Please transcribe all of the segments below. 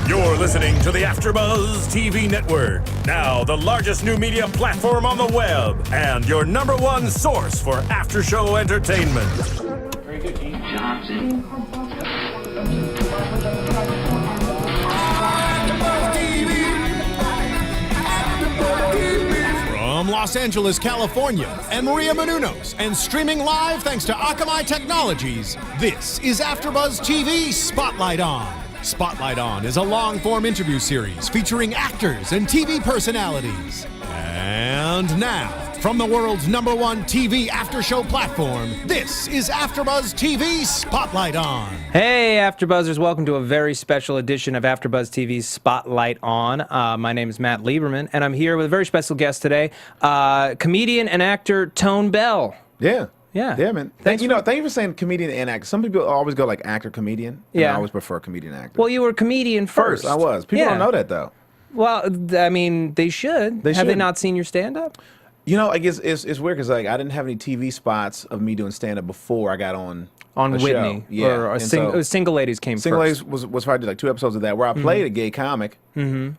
You're listening to the AfterBuzz TV network, now the largest new media platform on the web, and your number one source for after-show entertainment. Very good, Gene Johnson. From Los Angeles, California, and Maria Menounos, and streaming live thanks to Akamai Technologies, this is AfterBuzz TV Spotlight On. Spotlight On is a long-form interview series featuring actors and TV personalities. And now, from the world's #1 TV after-show platform, this is AfterBuzz TV Spotlight On. Hey, AfterBuzzers, welcome to a very special edition of AfterBuzz TV's Spotlight On. My name is Matt Lieberman, and I'm here with a very special guest today, comedian and actor Tone Bell. Yeah, man. Thank you for saying comedian and actor. Some people always go like actor, comedian. Yeah. I always prefer comedian, actor. Well, you were a comedian first. I was. People don't know that, though. Well, I mean, they should. Have they should. not seen your stand-up? You know, I guess it's weird because like I didn't have any TV spots of me doing stand-up before I got on Whitney. show. Yeah. Or Single Ladies came Single first. Ladies was where I did like 2 episodes of that, where I played a gay comic,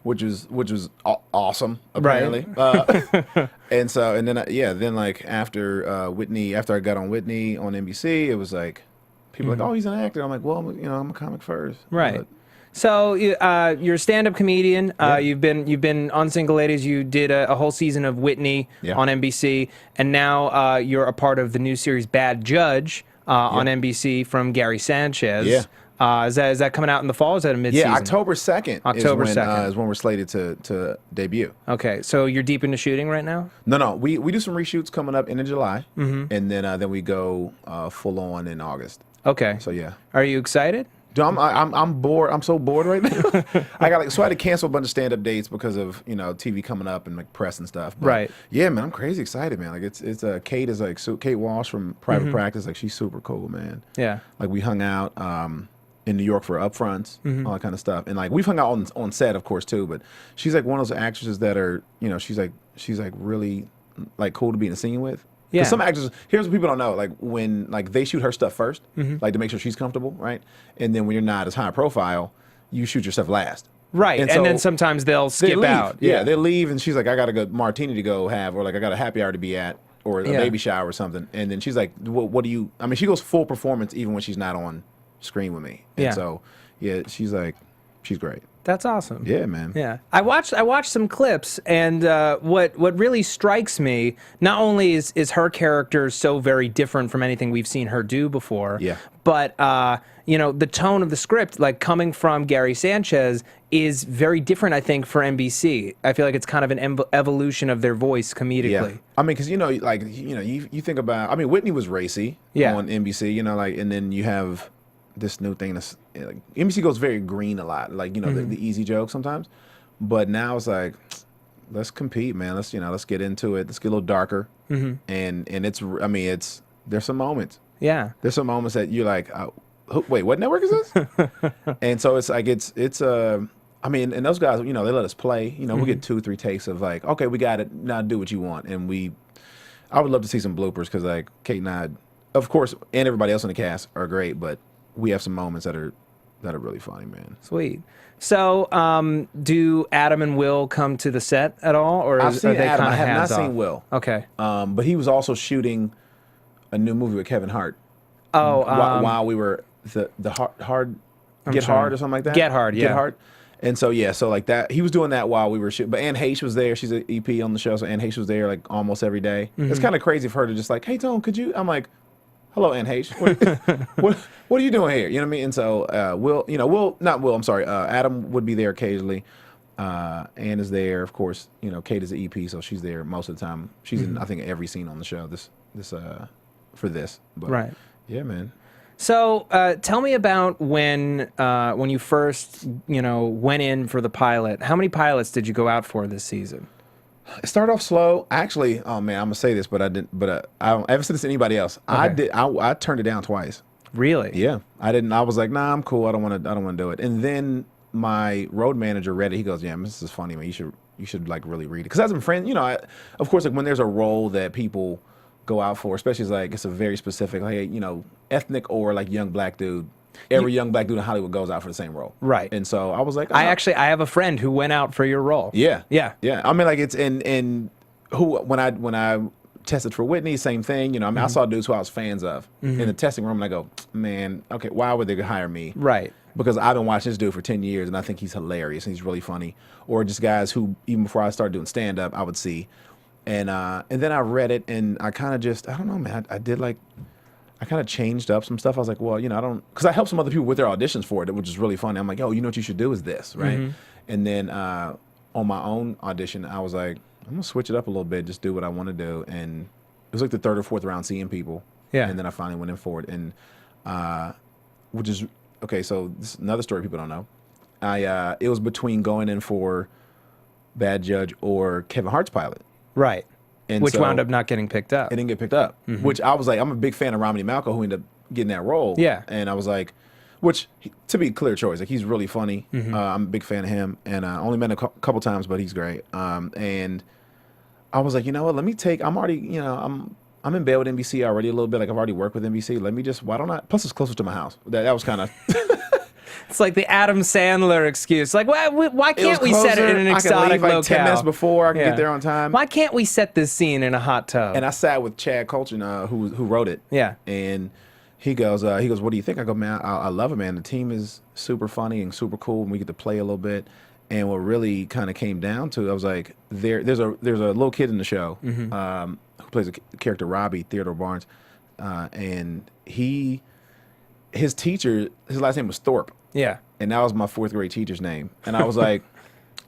which was awesome apparently. Right. And then like after Whitney, after I got on Whitney on NBC, it was like people were like, oh, he's an actor. I'm like, well, I'm a comic first. Right. But, So you're a stand-up comedian. You've been on Single Ladies. You did a whole season of Whitney on NBC, and now you're a part of the new series Bad Judge on NBC from Gary Sanchez. Yeah. Is that coming out in the fall? Or is that a mid-season? Yeah, October 2nd. October 2nd is when we're slated to debut. Okay, so you're deep into shooting right now? No, we do some reshoots coming up in July, and then we go full on in August. Okay. So yeah. Are you excited? Dude, I'm bored. I'm so bored right now. I had to cancel a bunch of stand-up dates because of TV coming up and like press and stuff. But, right. Yeah, man, I'm crazy excited, man. Like it's Kate is like Kate Walsh from Private Practice. Like she's super cool, man. Yeah. Like we hung out in New York for upfronts, all that kind of stuff, and like we've hung out on set, of course, too. But she's like one of those actresses that are she's like really like cool to be in a scene with. Yeah. Some actors, here's what people don't know, like when like they shoot her stuff first, like to make sure she's comfortable, right? And then when you're not as high profile, you shoot your stuff last. Right, and so then sometimes they'll skip leave. out. Yeah, they leave, and she's like, I got a good martini to go have, or like I got a happy hour to be at, or a baby shower or something. And then she's like, what do you, I mean, she goes full performance even when she's not on screen with me. And so, yeah, she's like, she's great. That's awesome. Yeah, man. Yeah, I watched some clips, and what really strikes me, not only is her character so very different from anything we've seen her do before, but the tone of the script, like coming from Gary Sanchez, is very different. I think for NBC, I feel like it's kind of an evolution of their voice comedically. Yeah. I mean, because you think about, I mean, Whitney was racy on NBC, and then you have this new thing that's like NBC goes very green a lot, like the easy joke sometimes, but now it's like, let's compete, man. Let's get into it. Let's get a little darker, and there's some moments. Yeah, there's some moments that you're like, wait, what network is this? And so it's like I mean, and those guys, they let us play. We get 2-3 takes of like, okay, we got it. Now do what you want, and I would love to see some bloopers because like Kate and I, of course, and everybody else in the cast are great, but we have some moments that are really funny, man. Sweet. So, do Adam and Will come to the set at all, or I've seen are they Adam. kind I of have not seen Will. Okay. But he was also shooting a new movie with Kevin Hart. Oh, while we were the hard Get Hard or something like that. Get Hard, yeah. Get Hard. And so so like that, he was doing that while we were shooting. But Anne Heche was there. She's an EP on the show, so Anne Heche was there like almost every day. It's kind of crazy for her to just like, hey Tone, could you? I'm like, hello, Anne Heche. What are you doing here? You know what I mean? And so Adam would be there occasionally. Anne is there, of course. Kate is the EP, so she's there most of the time. She's in, I think, every scene on the show. For this. But, right. Yeah, man. So tell me about when you first went in for the pilot. How many pilots did you go out for this season? It started off slow. Actually, oh man, I'm gonna say this, but I didn't. But I haven't said this to anybody else. Okay. I turned it down twice. Really? Yeah, I didn't. I was like, nah, I'm cool. I don't want to do it. And then my road manager read it. He goes, yeah, this is funny, man. You should like really read it. Because as a friend, of course, like when there's a role that people go out for, especially like it's a very specific, like ethnic or like young black dude. every young black dude in Hollywood goes out for the same role. Right. And so I was like, I have a friend who went out for your role. Yeah. Yeah. Yeah. I mean, like it's in who when I tested for Whitney, same thing. You know, I mean, I saw dudes who I was fans of in the testing room, and I go, man, okay, why would they hire me? Right. Because I've been watching this dude for 10 years, and I think he's hilarious, and he's really funny. Or just guys who, even before I started doing stand-up, I would see. And then I read it, and I kind of just, I don't know, man, I kind of changed up some stuff. I was like, well, you know, I don't, because I helped some other people with their auditions for it, which is really funny. I'm like, oh, you know what you should do is this, right? And then on my own audition, I was like, I'm going to switch it up a little bit, just do what I want to do. And it was like the third or fourth round seeing people. Yeah. And then I finally went in for it. And, which is, okay, so this is another story people don't know. It was between going in for Bad Judge or Kevin Hart's pilot. Right. And Which so wound up not getting picked up. It didn't get picked up, which I was like, I'm a big fan of Romney Malco, who ended up getting that role. Yeah. And I was like, to be clear choice, like he's really funny. I'm a big fan of him, and I only met him a couple times, but he's great. And I was like, you know what? Let me take. I'm already, you know, I'm in bed with NBC already a little bit. Like I've already worked with NBC. Let me just. Why don't I? Plus, it's closer to my house. That was kind of. It's like the Adam Sandler excuse. Like, why can't we set it in an exotic I can leave like locale? 10 minutes before I can get there on time. Why can't we set this scene in a hot tub? And I sat with Chad Colchin, who wrote it. Yeah. And he goes, what do you think? I go, man, I love it, man. The team is super funny and super cool, and we get to play a little bit. And what really kind of came down to, I was like, there's a little kid in the show who plays a character, Robbie, Theodore Barnes, and his teacher, his last name was Thorpe. Yeah. And that was my fourth grade teacher's name. And I was like,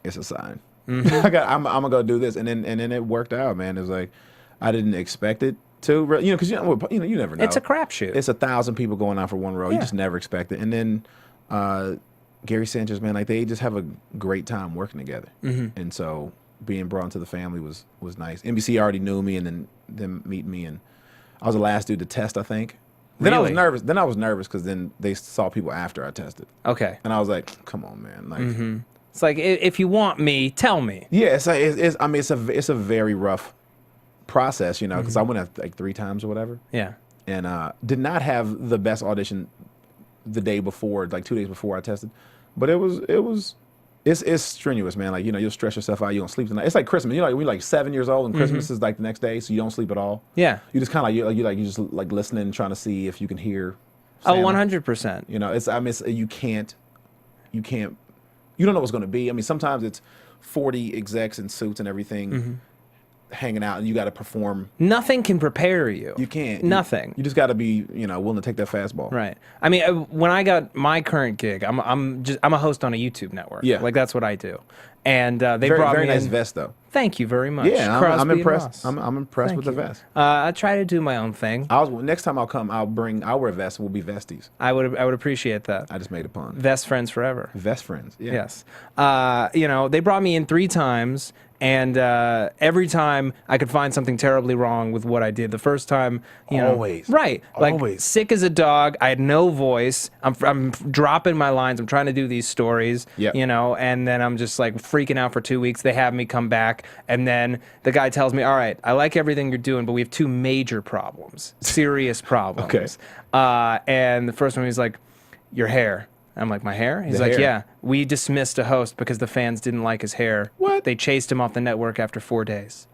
it's a sign. I'm gonna go do this. And then it worked out, man. It was like, I didn't expect it to, you know, because you never know. It's a crapshoot. It's 1,000 people going out for one role. You just never expect it. And then Gary Sanchez, man, like they just have a great time working together. And so being brought into the family was nice. NBC already knew me, and then them meeting me, and I was the last dude to test, I think. Then I was nervous. Because then they saw people after I tested. Okay. And I was like, come on, man. Like, It's like, if you want me, tell me. yeah, it's a very rough process, you know, because I went out like 3 times or whatever. Yeah. And did not have the best audition the day before, like 2 days before I tested. But it's strenuous, man. Like, you know, you'll stress yourself out. You don't sleep the night. It's like Christmas. You know, like, we're like 7 years old, and Christmas is like the next day, so you don't sleep at all. Yeah. You just kind of you just like listening and trying to see if you can hear. Oh, Santa. 100%. You know, you don't know what's going to be. I mean, sometimes it's 40 execs in suits and everything hanging out, and you got to perform. Nothing can prepare you. You can't. Nothing. You just got to be, you know, willing to take that fastball. Right. I mean, when I got my current gig, I'm a host on a YouTube network. Yeah. Like that's what I do. And they Very, brought very me nice in. vest though. Thank you very much. Yeah, I'm Crosby and impressed. Ross. I'm impressed Thank with the you. vest. I try to do my own thing. Next time I'll come, I'll wear a vest. We'll be vesties. I would appreciate that. I just made a pun. Vest friends forever. Vest friends. Yeah. Yes. You know, they brought me in 3 times, and every time I could find something terribly wrong with what I did. The first time, you know, Always. right, like Always. sick as a dog. I had no voice. I'm dropping my lines. I'm trying to do these stories. Yep. You know, and then I'm just like freaking out for 2 weeks. They have me come back, and then the guy tells me, "All right, I like everything you're doing, but we have 2 major problems, serious problems." Okay. And the first one, he's like, "Your hair." I'm like, "My hair?" He's The like, hair. "Yeah, we dismissed a host because the fans didn't like his hair. What? They chased him off the network after 4 days."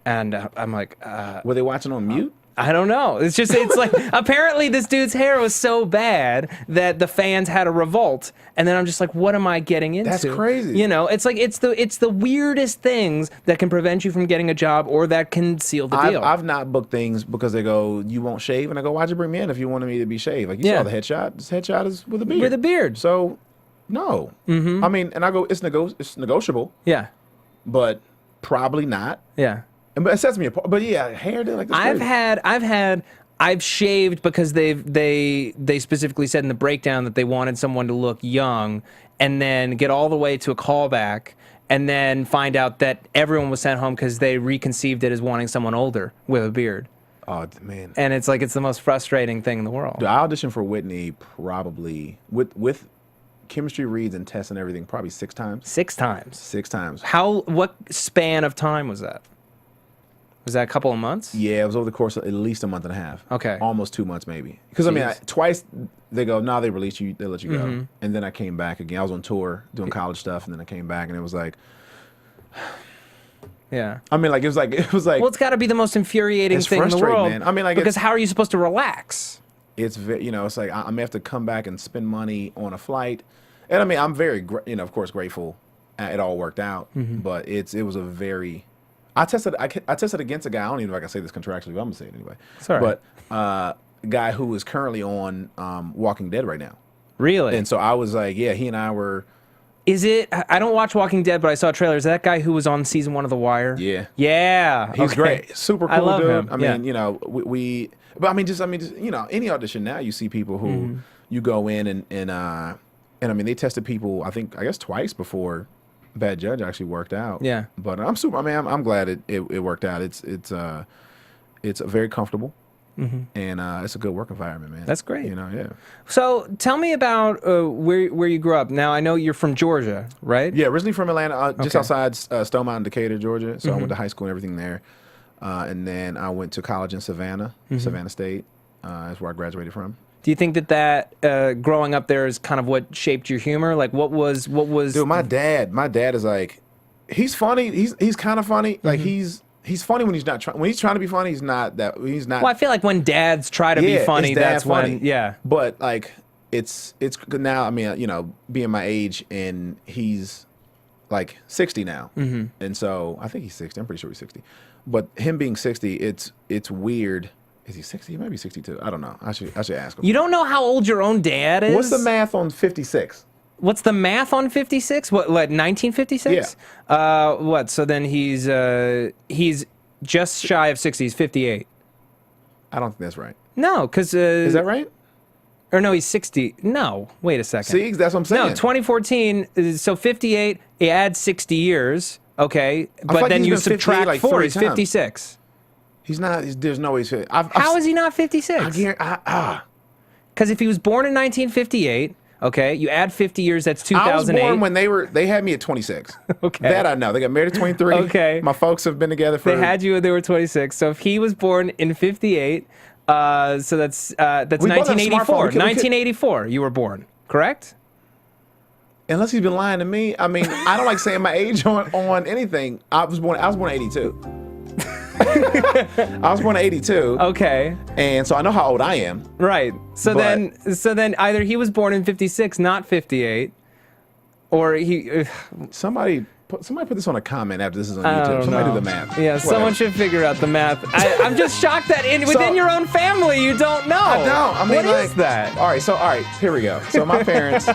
And I'm like, Were they watching on mute? I don't know. It's like, apparently this dude's hair was so bad that the fans had a revolt. And then I'm just like, what am I getting into? That's crazy. You know, it's like, it's the weirdest things that can prevent you from getting a job or that can seal the deal. I've not booked things because they go, you won't shave, and I go, why'd you bring me in if you wanted me to be shaved? Like, you saw the headshot. This headshot is with a beard. With a beard. So, no. I mean, and I go, it's negotiable, Yeah. but probably not. Yeah. But it sets me apart. But yeah, hair, like that's crazy. I've shaved because they specifically said in the breakdown that they wanted someone to look young, and then get all the way to a callback, and then find out that everyone was sent home because they reconceived it as wanting someone older with a beard. Oh man. And it's like, it's the most frustrating thing in the world. Dude, I auditioned for Whitney probably with chemistry reads and tests and everything probably 6 times. 6 times. 6 times. What span of time was that? Was that a couple of months? Yeah, it was over the course of at least a month and a half. Okay. Almost 2 months maybe. Because, I mean, twice they go, no, they release you, they let you go. And then I came back again. I was on tour doing college stuff, and then I came back, and it was like... Yeah. I mean, like, it was like... Well, it's got to be the most infuriating thing in the world. Man. I mean, like... Because how are you supposed to relax? It's, you know, it's like, I may have to come back and spend money on a flight. And, I mean, I'm very, you know, of course, grateful it all worked out. But it was a very... I tested against a guy. I don't even know if I can say this contractually, but I'm gonna say it anyway. Sorry. But guy who is currently on Walking Dead right now. Really? And so I was like, yeah, he and I were. Is it? I don't watch Walking Dead, but I saw a trailer. Is that guy who was on season 1 of The Wire? Yeah. Yeah. He's great. Super cool I love dude. him. I mean, you know, but I mean, just you know, any audition now, you see people who you go in and I mean, they tested people. I guess twice before Bad Judge actually worked out. Yeah. But I'm super. I mean, I'm glad it worked out. It's very comfortable, and it's a good work environment, man. That's great. You know, yeah. So tell me about where you grew up. Now I know you're from Georgia, right? Yeah, originally from Atlanta, just Okay. outside Stone Mountain, Decatur, Georgia. So I went to high school and everything there, and then I went to college in Savannah, Savannah State. That's where I graduated from. Do you think that growing up there is kind of what shaped your humor? Like what was? Dude, my dad is like, he's funny. He's kind of funny. Like he's funny when he's not trying. When he's trying to be funny, he's not. Well, I feel like when dads try to be funny, it's dad that's funny. when. Yeah. But like, it's good now. I mean, you know, being my age, and he's like 60 now, and so I think he's 60. I'm pretty sure he's 60. But him being 60, it's weird. Is he 60? He might be 62. I don't know. I should ask him. You don't know how old your own dad is? What's the math on 56? What's the math on 56? What 1956? Yeah. What? So then he's just shy of 60. He's 58. I don't think that's right. No, because Is that right? Or no, he's 60. No, wait a second. See, that's what I'm saying. No, 2014. So 58. He adds 60 years. Okay, but like then he's you been 58 subtract like 4. 30 He's times. 56. He's not. There's no way he's 50. How is he not 56? Because if he was born in 1958, okay, you add 50 years, that's 2008. I was born when they had me at 26. Okay. That I know. They got married at 23. Okay. My folks have been together for. They had you when they were 26. So if he was born in 58, so that's both have 1984. smartphones. We could- 1984, you were born, correct? Unless he's been lying to me. I mean, I don't like saying my age on anything. I was born in 82. I was born in 82. Okay. And so I know how old I am. Right. So But- then either he was born in 56, not 58, or he. Somebody put this on a comment after this is on YouTube. don't Somebody know. do the math. Yeah, Whatever. someone should figure out the math. I'm just shocked that within your own family you don't know. I don't. I mean, what like, is that? All right, here we go. So my parents,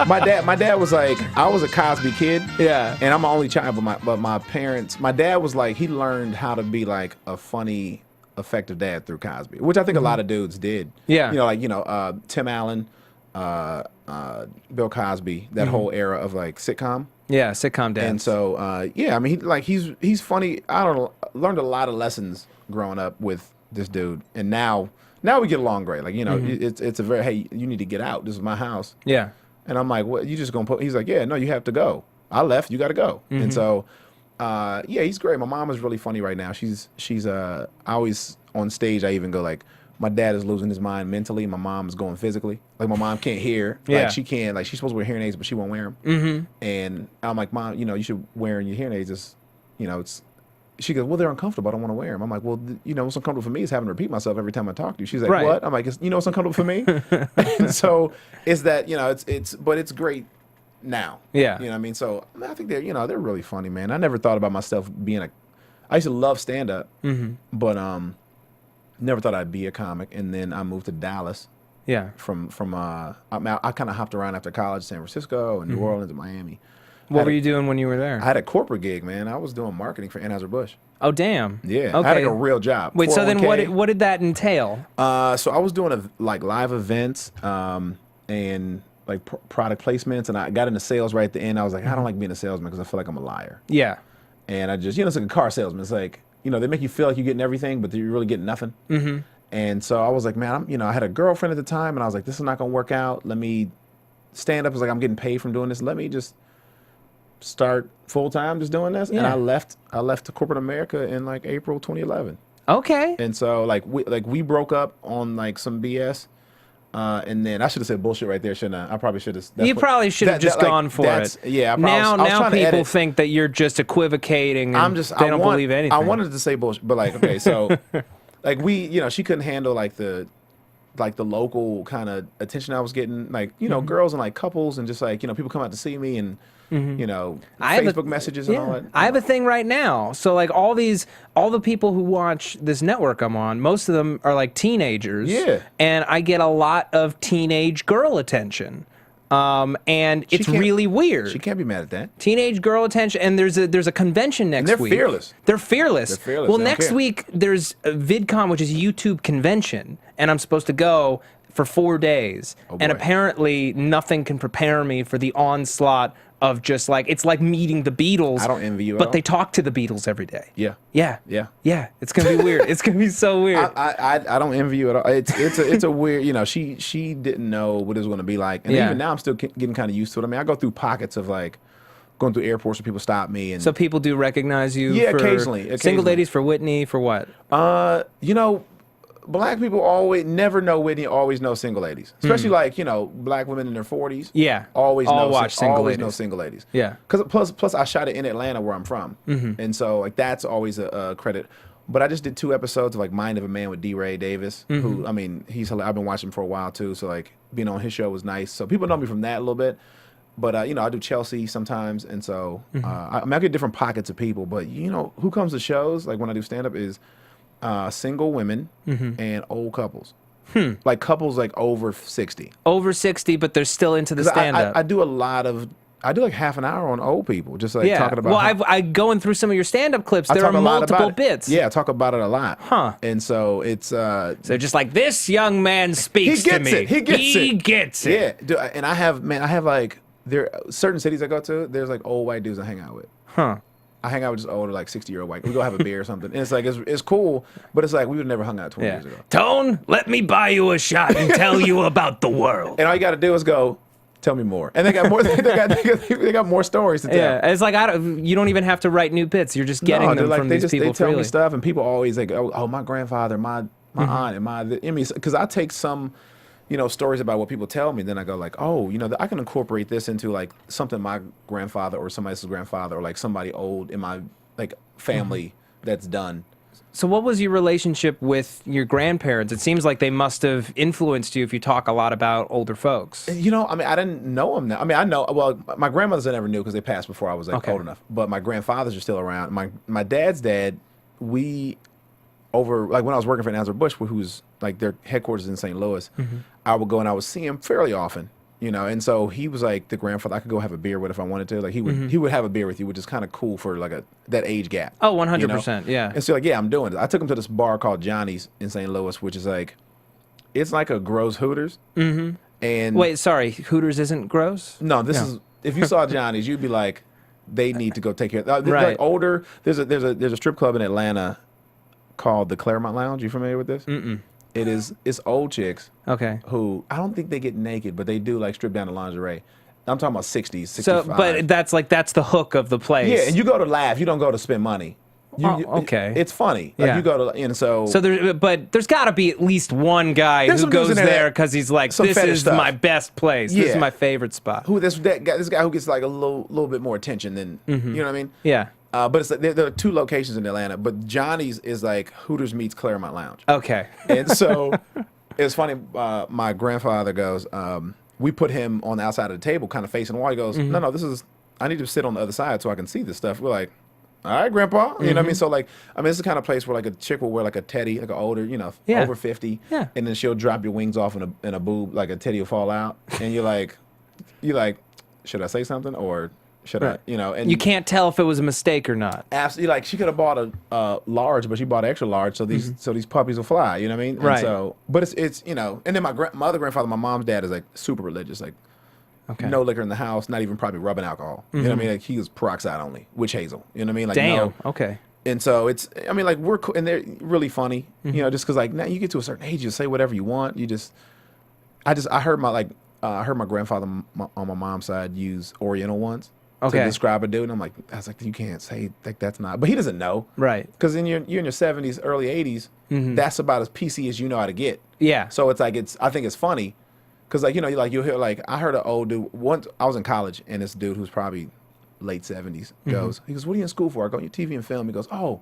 my dad was like, I was a Cosby kid. Yeah. And I'm the only child, but my parents, my dad was like, he learned how to be like a funny, effective dad through Cosby, which I think a lot of dudes did. Yeah. You know, Tim Allen, Bill Cosby, that whole era of like sitcom. Yeah, sitcom dads. And so, yeah, I mean, he's funny. I don't know, learned a lot of lessons growing up with this dude, and now we get along great. Like, you know, it's a very, hey, you need to get out. This is my house. Yeah. And I'm like, what? You just gonna put? He's like, yeah, no, you have to go. I left. You got to go. And so, yeah, he's great. My mom is really funny right now. She's I always on stage. I even go like, my dad is losing his mind mentally. My mom is going physically. Like, my mom can't hear. Yeah. Like, she can't. Like, she's supposed to wear hearing aids, but she won't wear them. And I'm like, Mom, you know, you should wear your hearing aids. It's, you know, it's. She goes, well, they're uncomfortable. I don't want to wear them. I'm like, well, you know, what's uncomfortable for me is having to repeat myself every time I talk to you. She's like, Right. what? I'm like, you know, what's uncomfortable for me? And so it's that, you know, but it's great now. Yeah. You know what I mean? So I, mean, I think they're really funny, man. I never thought about myself being I used to love stand up, but never thought I'd be a comic. And then I moved to Dallas. Yeah. I kind of hopped around after college, San Francisco and New Orleans and Miami. What were you doing when you were there? I had a corporate gig, man. I was doing marketing for Anheuser-Busch. Oh, damn. Yeah. Okay. I had like a real job. Wait, so then 401k. what did that entail? So I was doing like live events and like product placements, and I got into sales right at the end. I was like, I don't like being a salesman because I feel like I'm a liar. Yeah. And I just, you know, it's like a car salesman. It's like, you know, they make you feel like you're getting everything, but you're really getting nothing. And so I was like, man, I had a girlfriend at the time, and I was like, this is not going to work out. Let me stand up. It's like, I'm getting paid from doing this. Let me just start full time just doing this, and Yeah. I left corporate America in like April 2011. Okay. And so we broke up on like some BS. And then I should have said bullshit right there, shouldn't I? I probably should have. You probably should have just gone for it. Yeah. Now I was trying to people edit. think that you're just equivocating. And they don't believe anything. I wanted to say bullshit, but like, okay, so like she couldn't handle like the local kind of attention I was getting, like, girls and like couples and just like, people come out to see me and, Facebook messages and all that. I have a thing right now. So like all the people who watch this network I'm on, most of them are like teenagers. Yeah. And I get a lot of teenage girl attention. And it's really weird. She can't be mad at that. Teenage girl attention, and there's a convention next they're week. Fearless. They're fearless. They're fearless. Well, They don't next care. week there's a VidCon, which is a YouTube convention, and I'm supposed to go for 4 days. And boy. apparently nothing can prepare me for the onslaught of just like, it's like meeting the Beatles. I don't envy you at But all. they talk to the Beatles every day. Yeah. Yeah. Yeah. Yeah. It's gonna be weird. It's gonna be so weird. I don't envy you at all. It's a weird, she didn't know what it was going to be like, and even now I'm still getting kind of used to it. I mean, I go through pockets of like going through airports where people stop me, and So people do recognize you. Yeah, for occasionally. Single ladies for Whitney for what? Black people always never know Whitney, always know single ladies, especially like black women in their 40s. Yeah. always All know watch single always ladies. know single ladies. Yeah. Because plus I shot it in Atlanta where I'm from, and so like that's always a credit. But I just did 2 episodes of like Mind of a Man with D. Ray Davis, who I mean I've been watching him for a while too. So like being on his show was nice. So people know me from that a little bit. But I do Chelsea sometimes, and so I get different pockets of people. But who comes to shows like when I do stand up is single women and old couples. Like couples like over 60. Over 60, but they're still into the 'Cause stand-up. I do like half an hour on old people, just like talking about. Well, I going through some of your stand-up clips. There are multiple bits. Yeah, I talk about it a lot. Huh. And so it's So just like this young man speaks he to gets me. it. He gets it. it. Yeah, dude, and I have like there certain cities I go to. There's like old white dudes I hang out with. Huh. I hang out with just older, like 60-year-old white. We go have a beer or something, and it's like it's cool, but it's like we would never hung out 20 Yeah. years ago. Tone, let me buy you a shot and tell you about the world. And all you got to do is go, tell me more. And they got more. they got more stories to tell. Yeah, it's like you don't even have to write new bits. You're just getting them from these people they tell freely. me stuff, and people always like, oh, my grandfather, my aunt, and I mean, because I take some, stories about what people tell me, then I go like, oh, I can incorporate this into like something my grandfather or somebody else's grandfather or like somebody old in my like family that's done. So what was your relationship with your grandparents? It seems like they must have influenced you if you talk a lot about older folks. I mean, I didn't know them now. I mean, I know, well, my grandmothers I never knew because they passed before I was like old enough. But my grandfathers are still around. My dad's dad, like when I was working for Anheuser-Busch, who's like their headquarters in St. Louis, I would go and I would see him fairly often. And so he was like the grandfather I could go have a beer with if I wanted to. Like he would have a beer with you, which is kind of cool for like that age gap. Oh, 100%, yeah. And so like, yeah, I'm doing it. I took him to this bar called Johnny's in St. Louis, which is like, it's like a gross Hooters. Mm-hmm. And wait, sorry, Hooters isn't gross? No, this is, if you saw Johnny's, you'd be like, they need to go take care of that. Right. Like older, there's a strip club in Atlanta called the Claremont Lounge. You familiar with this? Mm-mm. It's old chicks. Okay. Who I don't think they get naked, but they do like strip down the lingerie. I'm talking about 60s, 65. So, but that's the hook of the place. Yeah, and you go to laugh. You don't go to spend money. Okay. It's funny. Like Yeah. you go to, and so. So there's got to be at least one guy There's who some dudes goes in there there because he's like, some this fetish is stuff. my best place. This is Yeah. my favorite spot. this guy who gets like a little bit more attention than you know what I mean? Yeah. But it's like, there are 2 locations in Atlanta, but Johnny's is like Hooters meets Claremont Lounge. Okay. And so it's funny. My grandfather goes, we put him on the outside of the table, kind of facing the wall. He goes, no, I need to sit on the other side so I can see this stuff. We're like, all right, Grandpa. You know what I mean? So like, this is the kind of place where like a chick will wear like a teddy, like an older, Yeah. over 50. Yeah. And then she'll drop your wings off in a boob, like a teddy will fall out. And you're like, should I say something or should I, and You can't tell if it was a mistake or not. absolutely, like she could have bought a large, but she bought an extra large, so these puppies will fly. You know what I mean? And Right. so, but it's and then my other grandfather, my mom's dad, is like super religious, like Okay. no liquor in the house, not even probably rubbing alcohol. You know what I mean? Like he was peroxide only, witch hazel. You know what I mean? Like Damn. no. Okay. And so like we're cool, and they're really funny. Just because like now you get to a certain age, you say whatever you want. I heard my grandfather on my mom's side use Oriental ones. Okay. to describe a dude. And I was like, you can't say that's not. But he doesn't know. Right. Because you're in your 70s, early 80s, that's about as PC as you know how to get. Yeah. So it's like, I think it's funny. Because, you'll hear, I heard an old dude, once I was in college, and this dude who's probably late 70s he goes, what are you in school for? I go, your TV and film. He goes, oh,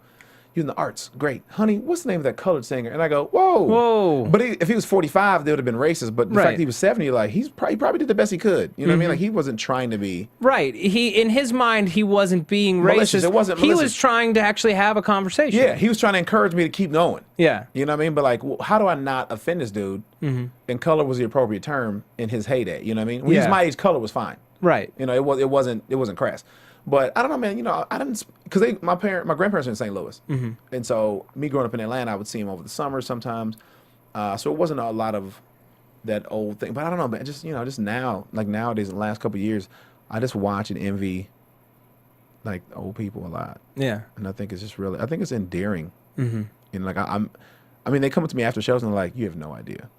you're in the arts. Great. Honey, what's the name of that colored singer? And I go, whoa. Whoa. But if he was 45, they would have been racist. But the fact that he was 70, he probably did the best he could. You know what I mean? Like, he wasn't trying to be. Right. In his mind, he wasn't being malicious. racist. It wasn't malicious. He malicious. was trying to actually have a conversation. Yeah, he was trying to encourage me to keep going. Yeah. You know what I mean? But how do I not offend this dude? And color was the appropriate term in his heyday. You know what I mean? When he was my age, color was fine. Right. You know, it wasn't crass. But I don't know, man. You know, I didn't, because my grandparents were in St. Louis, and so me growing up in Atlanta, I would see him over the summer sometimes. So it wasn't a lot of that old thing. But I don't know, man. Just now, like nowadays, in the last couple of years, I just watch and envy like old people a lot. Yeah. And I think it's just really, I think it's endearing. And like I mean, they come up to me after shows and they're like, "You have no idea."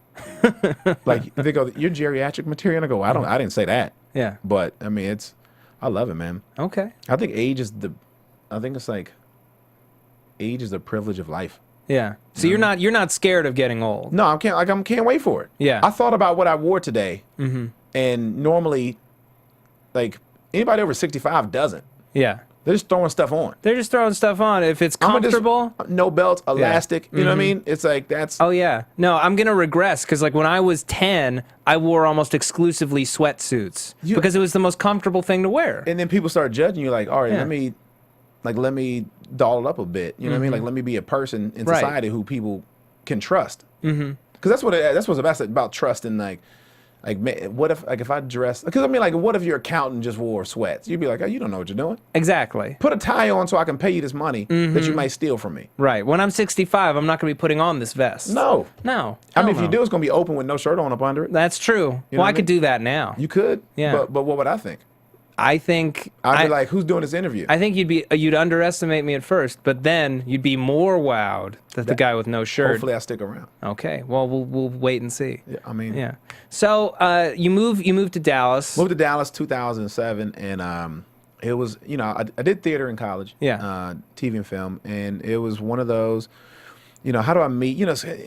Like they go, "You're geriatric material," and I go, "I didn't say that." Yeah. But I mean, I love it, man. Okay. I think age is the privilege of life. Yeah. So you're not scared of getting old. No, I can't wait for it. Yeah. I thought about what I wore today, and normally, like anybody over 65 doesn't. Yeah. They're just throwing stuff on. They're just throwing stuff on. If it's comfortable. No belt, elastic. You know what I mean? It's like that's. Oh, yeah. No, I'm going to regress because, like, when I was 10, I wore almost exclusively sweatsuits because it was the most comfortable thing to wear. And then people start judging you, like, all right, let me doll it up a bit. You know what I mean? Like, let me be a person in society who people can trust. Because that's what's about trust and what if I dress? Because I mean, like, what if your accountant just wore sweats? You'd be like, oh, you don't know what you're doing. Exactly. Put a tie on so I can pay you this money that you might steal from me. Right. When I'm 65, I'm not going to be putting on this vest. No. I mean, if you do, it's going to be open with no shirt on up under it. That's true. You know I could do that now. You could. Yeah. But what would I think? I think I'd be like, who's doing this interview? I think you'd underestimate me at first, but then you'd be more wowed that the guy with no shirt. Hopefully, I stick around. Okay, well, we'll wait and see. Yeah, I mean, yeah. So you moved to Dallas. Moved to Dallas 2007, and it was I did theater in college. Yeah. TV and film, and it was one of those. How do I meet?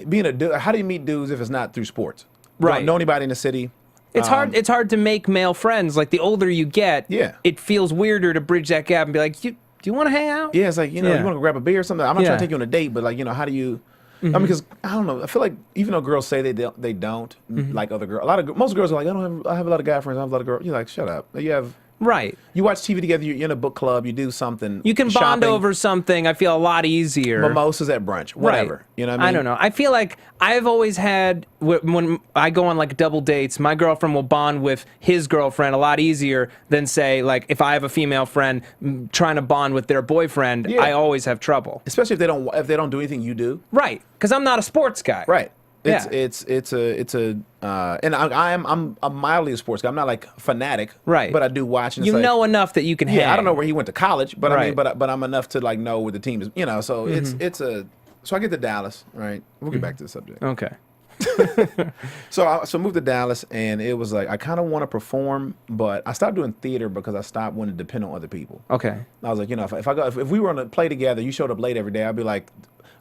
Being a dude, how do you meet dudes if it's not through sports? Right. Don't know anybody in the city. It's hard. It's hard to make male friends. Like the older you get, yeah, it feels weirder to bridge that gap and be like, do you want to hang out? Yeah, it's like you want to grab a beer or something. I'm not trying to take you on a date, but how do you? I mean, because I don't know. I feel like even though girls say they don't like other girls, most girls are like, I have a lot of guy friends. I have a lot of girls. You're like, shut up. You have. Right. You watch TV together. You're in a book club. You do something. You can bond over something. I feel a lot easier. Mimosas at brunch. Whatever. Right. You know what I mean? I don't know. I feel like I've always had, when I go on like double dates, my girlfriend will bond with his girlfriend a lot easier than, say, like if I have a female friend trying to bond with their boyfriend, I always have trouble. Especially if they don't do anything you do. Right. Because I'm not a sports guy. Right. It's and I'm mildly a sports guy. I'm not like fanatic, right? But I do watch. And know enough that you can. Yeah, hang. I don't know where he went to college, but I mean, but I'm enough to like know where the team is. So so I get to Dallas, right? We'll get back to the subject. Okay. So I moved to Dallas, and it was like I kind of want to perform, but I stopped doing theater because I stopped wanting to depend on other people. Okay. I was like, if we were on a play together, you showed up late every day, I'd be like,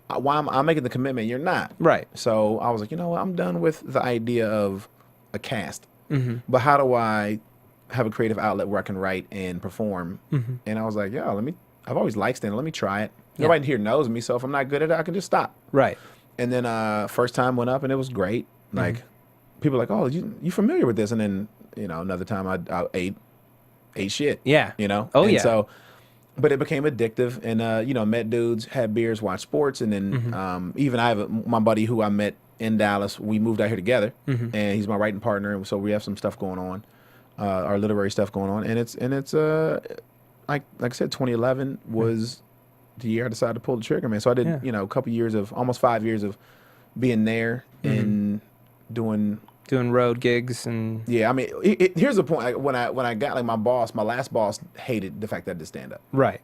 why I'm making the commitment, you're not. Right. So I was like, I'm done with the idea of a cast. But how do I have a creative outlet where I can write and perform? And I was like, I've always liked stand-up. Let me try it. Nobody here knows me, so if I'm not good at it, I can just stop. Right. And then first time went up, and it was great. Like, people were like, oh, you familiar with this? And then, another time I ate shit. Yeah. Oh, and so, but it became addictive, and met dudes, had beers, watched sports, and then even I have my buddy who I met in Dallas. We moved out here together, and he's my writing partner, and so we have some stuff going on, our literary stuff going on, and it's like I said, 2011 was the year I decided to pull the trigger, man. So I did a couple years of almost 5 years of being there and doing road gigs and I mean, here's the point. When I got like my last boss hated the fact that I did stand up. Right.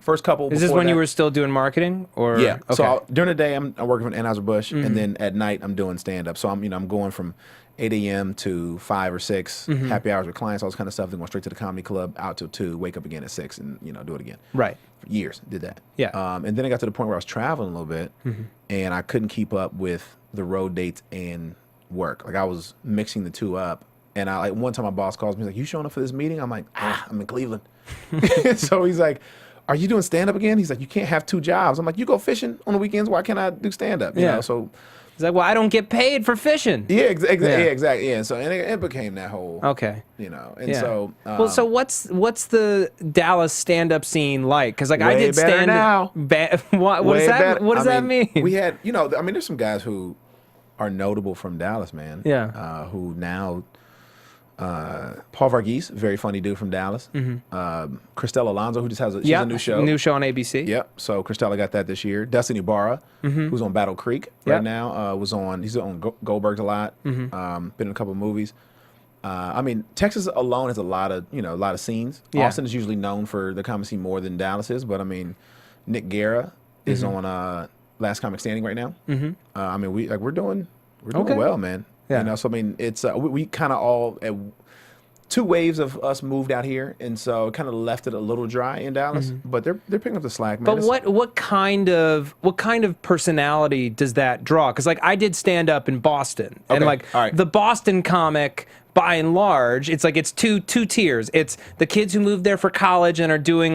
First couple. Is this when you were still doing marketing or? Yeah. Okay. So during the day I'm working for Anheuser-Busch, and then at night I'm doing stand up. So I'm going from 8 a.m. to 5 or 6, happy hours with clients, all this kind of stuff. Then go straight to the comedy club, out till 2, wake up again at 6, and do it again. Right. For years, did that. Yeah. And then I got to the point where I was traveling a little bit, and I couldn't keep up with the road dates and work. Like I was mixing the two up, and one time my boss calls me, he's like, "You showing up for this meeting?" I'm like, I'm in Cleveland. So he's like, "Are you doing stand up again?" He's like, "You can't have 2 jobs." I'm like, "You go fishing on the weekends. Why can't I do stand up?" You know, so. He's like, well, I don't get paid for fishing. Yeah, exactly. Yeah, so it became that whole. Okay. And so. Well, so what's the Dallas stand-up scene like? Because I did stand now. What does that? What does that mean? We had, there's some guys who are notable from Dallas, man. Yeah. Who now. Paul Varghese, very funny dude from Dallas. Christelle Alonso, who just has a new show. New show on ABC. Yep. So Christella got that this year. Destiny Barra, who's on Battle Creek right now, he's on Goldberg's a lot. Been in a couple of movies. Texas alone has a lot of scenes. Yeah. Austin is usually known for the comedy scene more than Dallas is, but Nick Guerra is on Last Comic Standing right now. We're doing well, man. Yeah. So it's we kind of all 2 waves of us moved out here, and so it kind of left it a little dry in Dallas. But they're picking up the slack, man. But what kind of personality does that draw? Because I did stand up in Boston, and all right. the Boston comic, by and large, it's two tiers. It's the kids who moved there for college and are doing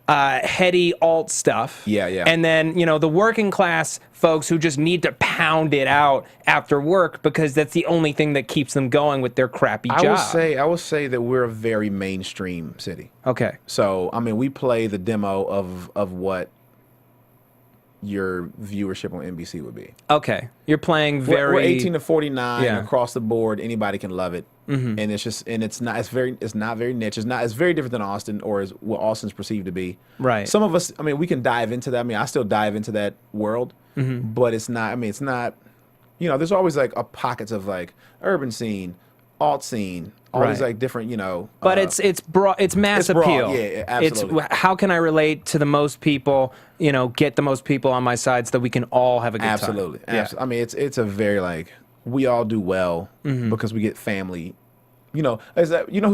heady alt stuff. Yeah. And then the working class folks who just need to pound it out after work because that's the only thing that keeps them going with their crappy job. I will say that we're a very mainstream city. Okay. So we play the demo of what your viewership on NBC would be. Okay. You're playing very. We're 18 to 49 Yeah. across the board. Anybody can love it, and it's not very niche. It's very different than Austin or is what Austin's perceived to be. Right. Some of us, we can dive into that. I still dive into that world, but it's not. It's not. There's always a pockets of urban scene, alt scene, all these different. But it's broad. It's mass broad. appeal. Yeah, absolutely. It's how can I relate to the most people? Get the most people on my side so that we can all have a good time. Absolutely. It's a very we all do well because we get family. Who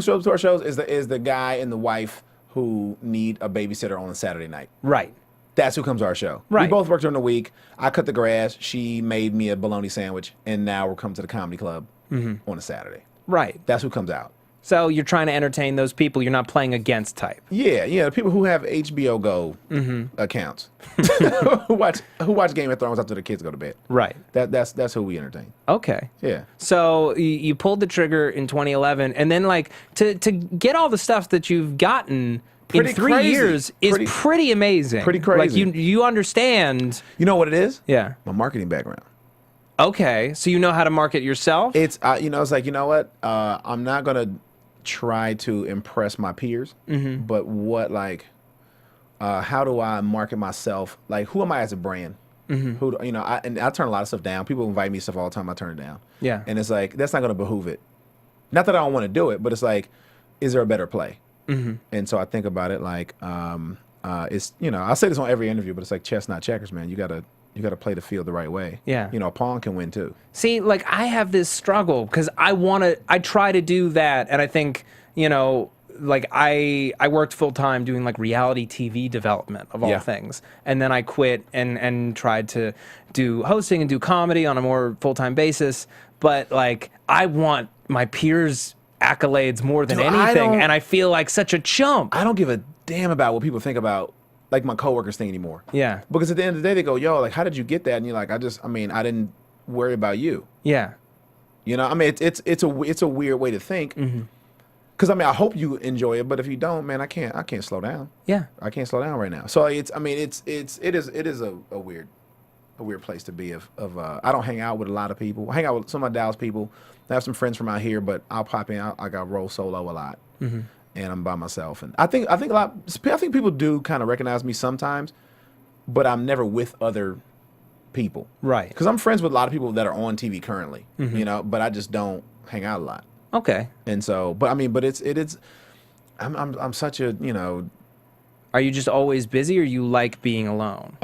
shows up to our shows is the guy and the wife who need a babysitter on a Saturday night. Right. That's who comes to our show. Right. We both work during the week. I cut the grass. She made me a bologna sandwich, and now we're coming to the comedy club on a Saturday. Right. That's who comes out. So you're trying to entertain those people. You're not playing against type. Yeah. The people who have HBO Go accounts, who watch Game of Thrones after the kids go to bed. Right. That's who we entertain. Okay. Yeah. So you pulled the trigger in 2011, and then to get all the stuff that you've gotten in 3 years is pretty amazing. Pretty crazy. You understand. You know what it is? Yeah. My marketing background. Okay. So you know how to market yourself? It's it's I'm not gonna try to impress my peers, but how do I market myself? Who am I as a brand? Who I turn a lot of stuff down. People invite me stuff all the time. I turn it down. Yeah. And it's that's not gonna behoove it. Not that I don't want to do it, but it's is there a better play? And so I think about it it's I say this on every interview, but it's chess, not checkers, man. You gotta play the field the right way. Yeah. A pawn can win too. See, I have this struggle because I try to do that, and I think I worked full time doing reality TV development of all things, and then I quit and tried to do hosting and do comedy on a more full time basis. But I want my peers' accolades more than anything, and I feel like such a chump. I don't give a damn about what people think about my coworkers think anymore. Yeah. Because at the end of the day they go, yo, how did you get that? And you're I didn't worry about you. Yeah. It's a weird way to think. Because I hope you enjoy it, but if you don't, man, I can't slow down. Yeah. I can't slow down right now. So it is a weird place to be I don't hang out with a lot of people. I hang out with some of my Dallas people. I have some friends from out here, but I'll pop in. I roll solo a lot, and I'm by myself. And I think people do kind of recognize me sometimes, but I'm never with other people. Right. Because I'm friends with a lot of people that are on TV currently, but I just don't hang out a lot. Okay. And so, but it's I'm such a Are you just always busy, or you like being alone?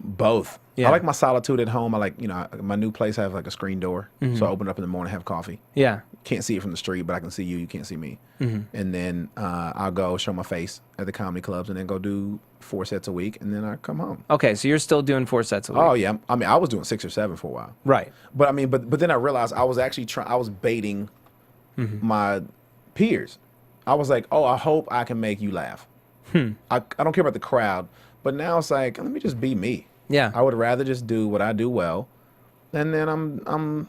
Both. Yeah. I like my solitude at home. I like, my new place I have like a screen door, so I open it up in the morning, have coffee. Yeah. Can't see it from the street, but I can see you. You can't see me. And then I'll go show my face at the comedy clubs, and then go do 4 sets a week, and then I come home. Okay, so you're still doing 4 sets a week. Oh yeah, I mean I was doing 6 or 7 for a while. Right. But I mean, but then I realized I was actually I was baiting my peers. I was like, oh, I hope I can make you laugh. I don't care about the crowd, but now it's like, let me just be me. Yeah. I would rather just do what I do well, and then I'm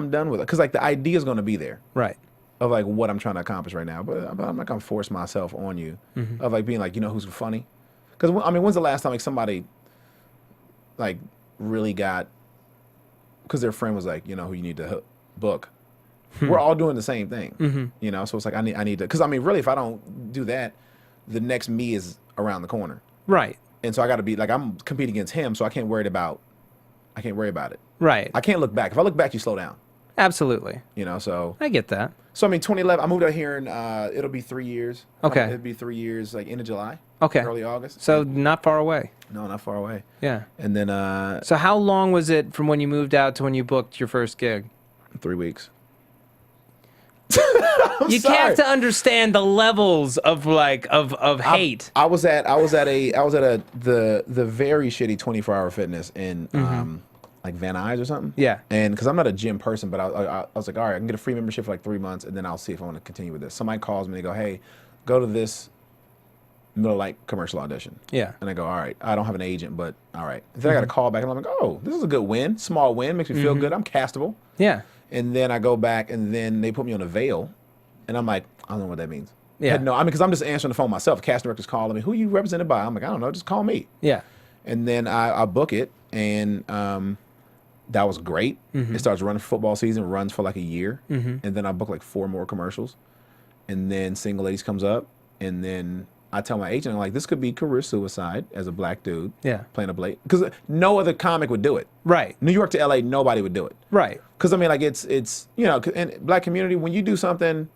done with it. Because like the idea is going to be there. Right. Of like what I'm trying to accomplish right now, but I'm not gonna force myself on you. Of like being like, who's funny? Because I mean, when's the last time like somebody like really got? Because their friend was like, who you need to book. We're all doing the same thing, So it's like I need to. Because I mean, really, if I don't do that, the next me is around the corner. Right. And so I got to be like, I'm competing against him, so I can't worry about it. Right. I can't look back. If I look back, you slow down. Absolutely. So I get that. So I mean, 2011, I moved out here, and it'll be 3 years. Okay. It'll be 3 years, like end of July. Okay. Early August. So not far away. No, not far away. Yeah. And then So how long was it from when you moved out to when you booked your first gig? 3 weeks. You have to understand the levels of hate. I was at the very shitty 24-hour fitness in like Van Nuys or something. Yeah. And because I'm not a gym person, but I was like, all right, I can get a free membership for like 3 months, and then I'll see if I want to continue with this. Somebody calls me, they go, hey, go to this Miller Lite commercial audition. Yeah. And I go, all right, I don't have an agent, but all right. Then I got a call back, and I'm like, oh, this is a good win, small win, makes me feel good. I'm castable. Yeah. And then I go back, and then they put me on a veil, and I'm like, I don't know what that means. Yeah. No, I mean, because I'm just answering the phone myself. Casting director's calling me. Who are you represented by? I'm like, I don't know. Just call me. Yeah. And then I book it, and that was great. It starts running for football season, runs for like a year, and then I book like 4 more commercials, and then Single Ladies comes up, and then I tell my agent, I'm like, this could be career suicide as a black dude. Yeah. Playing a Blake, because no other comic would do it. Right. New York to LA, nobody would do it. Right. Because I mean, like it's in black community, when you do something.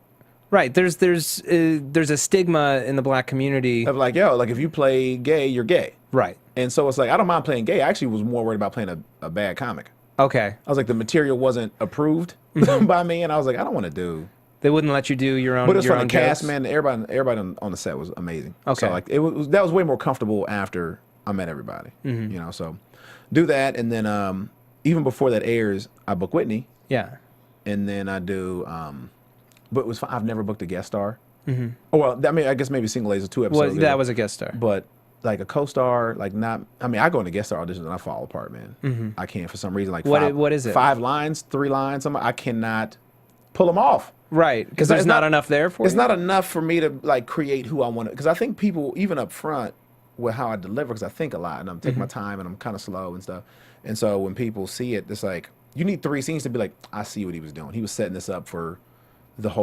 Right. There's a stigma in the black community Of like, yo, like if you play gay, you're gay. Right. And so it's like, I don't mind playing gay. I actually was more worried about playing a bad comic. Okay. I was like, the material wasn't approved by me, and I was like, I don't want to do. They wouldn't let you do your own. But it's your from the own cast, jokes? man. Everybody on the set was amazing. Okay. So like that was way more comfortable after I met everybody. So do that, and then even before that airs, I book Whitney. Yeah. And then I do. But it was fun. I've never booked a guest star. Oh well, I mean, I guess maybe Single Ladies 2 episodes. Well, that was a guest star. But like a co-star, like not. I mean, I go into guest star auditions and I fall apart, man. I can't for some reason. Like what is it? 5 lines, 3 lines. I cannot pull them off. Right, because there's not enough there for you. It's not enough for me to like create who I want to. Because I think people, even up front, with how I deliver, because I think a lot and I'm taking my time and I'm kind of slow and stuff. And so when people see it, it's like you need 3 scenes to be like, I see what he was doing. He was setting this up for this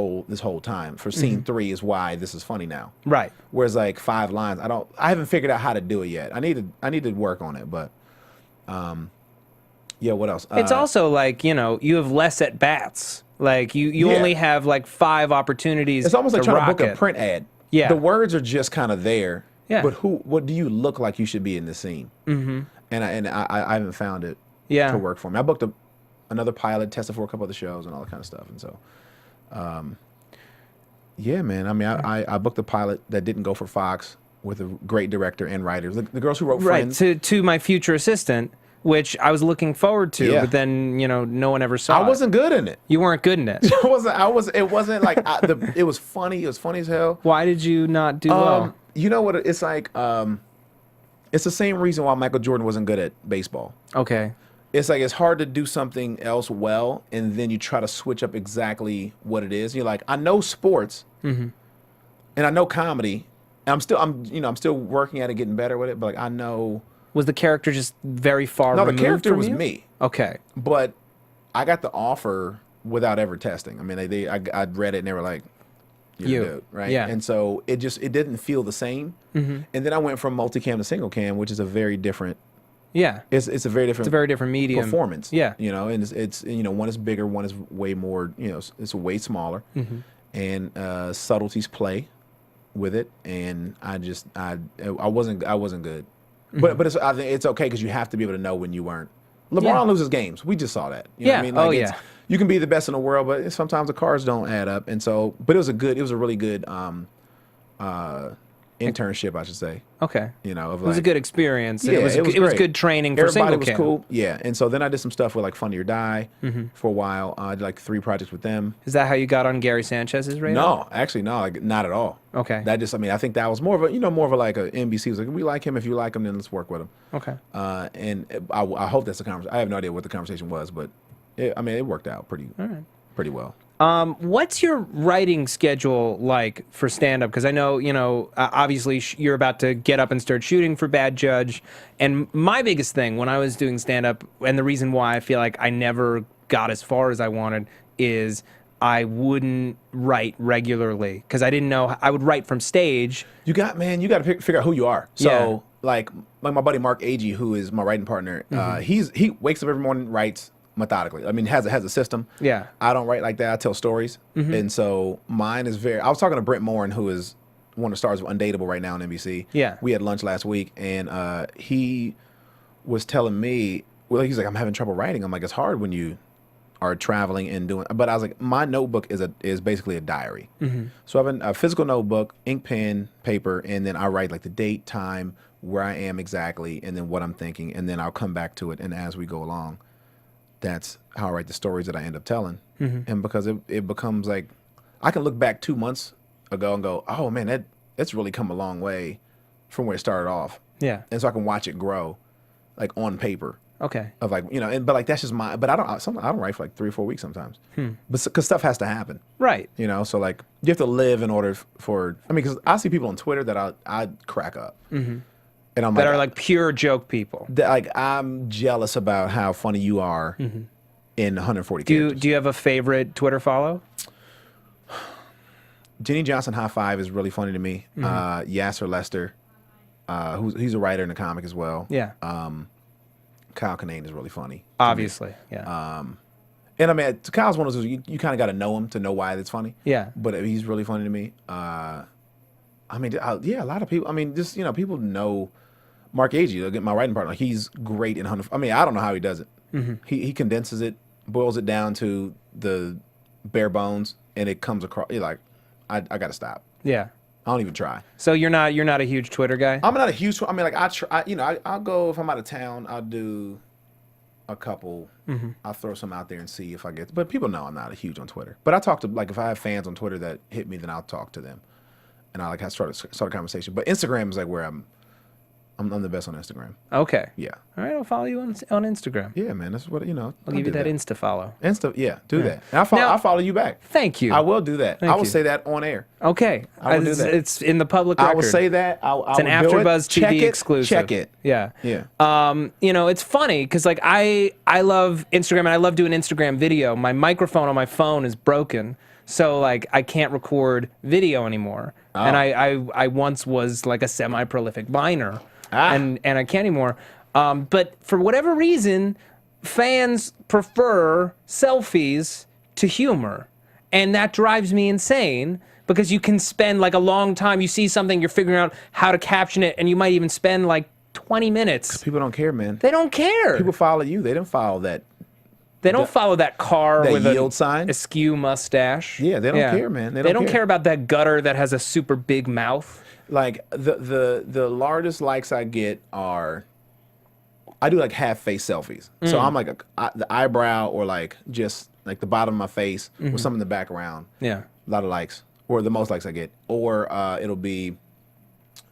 whole time. For scene 3 is why this is funny now. Right. Whereas like 5 lines, I haven't figured out how to do it yet. I need to work on it, but yeah. What else? It's also like you have less at bats. Like you only have like 5 opportunities. It's almost like trying to book it. a print ad. Yeah. The words are just kind of there. Yeah. But what do you look like you should be in this scene? And I haven't found it to work for me. I booked another pilot, tested for a couple other shows and all that kind of stuff. And so, yeah, man. I mean, I booked a pilot that didn't go for Fox with a great director and writers. The girls who wrote Friends. Right, to My Future Assistant, which I was looking forward to, but then, no one ever saw it. I wasn't good in it. You weren't good in it. It wasn't like, it was funny. It was funny as hell. Why did you not do well? You know what? It's like, it's the same reason why Michael Jordan wasn't good at baseball. Okay. It's like, it's hard to do something else well, and then you try to switch up exactly what it is. You're like, I know sports, and I know comedy, and I'm still working at it, getting better with it, but like, I know. Was the character just very far removed? No, the character from was you? me. Okay. But I got the offer without ever testing. I mean, I read it, and they were like, you're the dude, right? Yeah. And so it didn't feel the same. And then I went from multicam to single cam, which is a very different. Yeah. It's a very different medium. performance. Yeah. And it's one is bigger, one is way more, it's way smaller. And subtleties play. with it, and I wasn't good. But I think it's okay because you have to be able to know when you weren't. LeBron loses games. We just saw that. You know what I mean? Like you can be the best in the world, but sometimes the cards don't add up. And so, but it was a really good internship, I should say. Okay. You know, it was a good experience. Yeah, it was good training for Everybody single was cam. cool. Yeah. And so then I did some stuff with like Funny or Die for a while. I did like 3 projects with them. Is that how you got on Gary Sanchez's radar? No, actually, no, like, not at all. Okay. That just, I mean, I think that was more of a like a NBC was like, we like him. If you like him, then let's work with him. Okay. And I hope that's the conversation. I have no idea what the conversation was, but it worked out pretty well. What's your writing schedule like for stand-up? Because I know, obviously you're about to get up and start shooting for Bad Judge. And my biggest thing when I was doing stand-up, and the reason why I feel like I never got as far as I wanted, is I wouldn't write regularly because I didn't know. I would write from stage. You got to figure out who you are. So like my buddy Mark Agee, who is my writing partner, he wakes up every morning, writes methodically. I mean, has a system. Yeah. I don't write like that. I tell stories. And so mine is I was talking to Brent Morin, who is one of the stars of Undateable right now on NBC. Yeah. We had lunch last week, and he was telling me, well, he's like, I'm having trouble writing. I'm like, it's hard when you are traveling and doing, but I was like, my notebook is basically a diary. So I have a physical notebook, ink, pen, paper, and then I write like the date, time, where I am exactly, and then what I'm thinking, and then I'll come back to it. And as we go along, that's how I write the stories that I end up telling. And because it becomes like, I can look back 2 months ago and go, oh man, that's really come a long way from where it started off. Yeah. And so I can watch it grow, like on paper. Okay. Of like, but like that's just but I don't write for like 3 or 4 weeks sometimes. But because stuff has to happen. Right. So like you have to live in order for, because I see people on Twitter that I crack up. And I'm that are like pure joke people. Like I'm jealous about how funny you are in 140 characters. Do you have a favorite Twitter follow? Jenny Johnson High Five is really funny to me. Yasser Lester, he's a writer and a comic as well. Yeah. Kyle Kinane is really funny. Obviously, yeah. And I mean, Kyle's one of those, you kind of got to know him to know why it's funny. Yeah. But he's really funny to me. I mean, a lot of people, just, people know Mark Agee, my writing partner, he's great in 100. I don't know how he does it. He condenses it, boils it down to the bare bones, and it comes across, you're like, I got to stop. Yeah. I don't even try. So you're not a huge Twitter guy? I'm not a huge. Like I try. I'll go if I'm out of town. I'll do a couple. I'll throw some out there and see if I get. But people know I'm not a huge on Twitter. But I talk to if I have fans on Twitter that hit me, then I'll talk to them, and I like start a conversation. But Instagram is like where I'm the best on Instagram. Okay. Yeah. All right, I'll follow you on Instagram. Yeah, man. That's what I'll give you that Insta follow. Yeah, do that. And I'll follow you back. Thank you. I will do that. I will say that on air. Okay. I will do that. It's in the public record. I will say that. It's an AfterBuzz TV exclusive. Check it. Yeah. Yeah. It's funny because like I love Instagram and I love doing Instagram video. My microphone on my phone is broken. So like I can't record video anymore. Oh. And I once was like a semi-prolific viner. And I can't anymore. But for whatever reason, fans prefer selfies to humor. And that drives me insane because you can spend like a long time. You see something, you're figuring out how to caption it, and you might even spend like 20 minutes. People don't care, man. They don't care. People follow you. They don't follow that. They don't follow that car with a yield sign, askew mustache. Yeah, they don't care, man. They don't care about that gutter that has a super big mouth. Like the largest likes I get are, I do like half face selfies. So I'm like the eyebrow or like just like the bottom of my face with some in the background. Yeah, a lot of likes, or the most likes I get. Or it'll be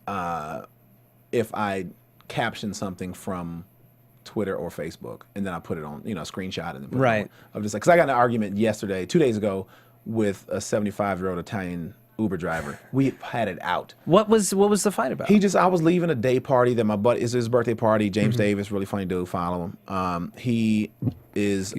if I caption something from Twitter or Facebook and then I put it on, screenshot and then put it on. I'm just like, because I got in an argument 2 days ago with a 75-year-old Italian Uber driver. We had it out. What was the fight about? I was leaving a day party that my buddy, it's his birthday party. James Davis, really funny dude, follow him. He was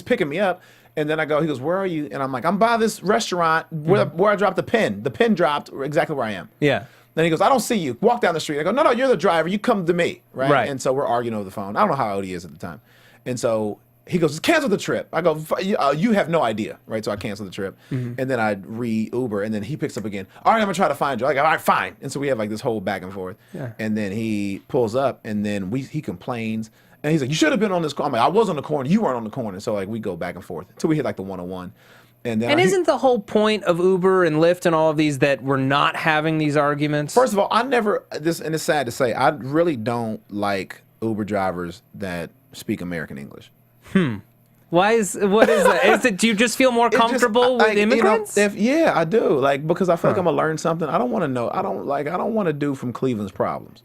picking me up, and then he goes, where are you? And I'm like, I'm by this restaurant where I dropped the pin. The pin dropped exactly where I am. Yeah. Then he goes, I don't see you. Walk down the street. I go, no, you're the driver. You come to me, right? And so we're arguing over the phone. I don't know how old he is at the time. And so he goes, cancel the trip. I go, you have no idea, right? So I cancel the trip, and then I re-Uber, and then he picks up again. All right, I'm gonna try to find you. I go, all right, fine. And so we have like this whole back and forth, and then he pulls up, and then he complains, and he's like, you should have been on this corner. I'm like, I was on the corner, you weren't on the corner. So like we go back and forth until we hit like the 101. And isn't the whole point of Uber and Lyft and all of these that we're not having these arguments? First of all, and it's sad to say, I really don't like Uber drivers that speak American English. What is that? Do you just feel more comfortable with immigrants? Yeah, I do. Like, because I feel like I'm gonna learn something. I don't want to know. I don't want to do from Cleveland's problems.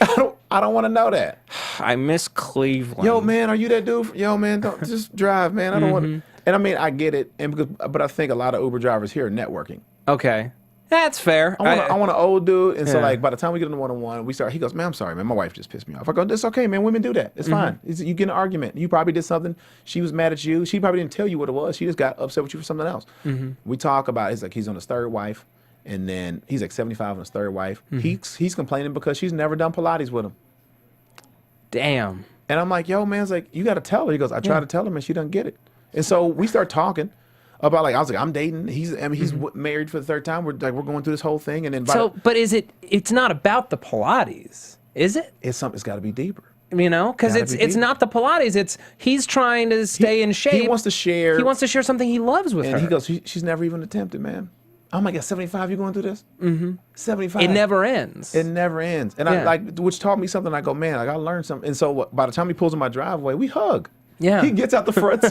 I don't want to know that. I miss Cleveland. Yo, man, are you that dude? Yo, man, don't just drive, man. I don't want to. And I mean, I get it, but I think a lot of Uber drivers here are networking. Okay. That's fair. I want an old dude, and so like by the time we get in the 101, he goes, man, I'm sorry, man, my wife just pissed me off. I go, it's okay, man, women do that. It's fine. You get in an argument. You probably did something. She was mad at you. She probably didn't tell you what it was. She just got upset with you for something else. We talk about he's on his third wife, and then he's like 75 on his third wife. He's complaining because she's never done Pilates with him. Damn. And I'm like, yo, man, it's like, you got to tell her. He goes, I try to tell him, and she doesn't get it. And so we start talking about I was like, I'm dating. He's married for the third time. We're going through this whole thing, and then but it's not about the Pilates, is it? It's got to be deeper. You know, because it's not the Pilates. It's he's trying to stay in shape. He wants to share. He wants to share something he loves with her. And he goes, she's never even attempted, man. Oh my God, 75, you going through this? 75. It never ends. It never ends. And I which taught me something. I go, man, I gotta learn something. And so by the time he pulls in my driveway, we hug. Yeah. He gets out the front.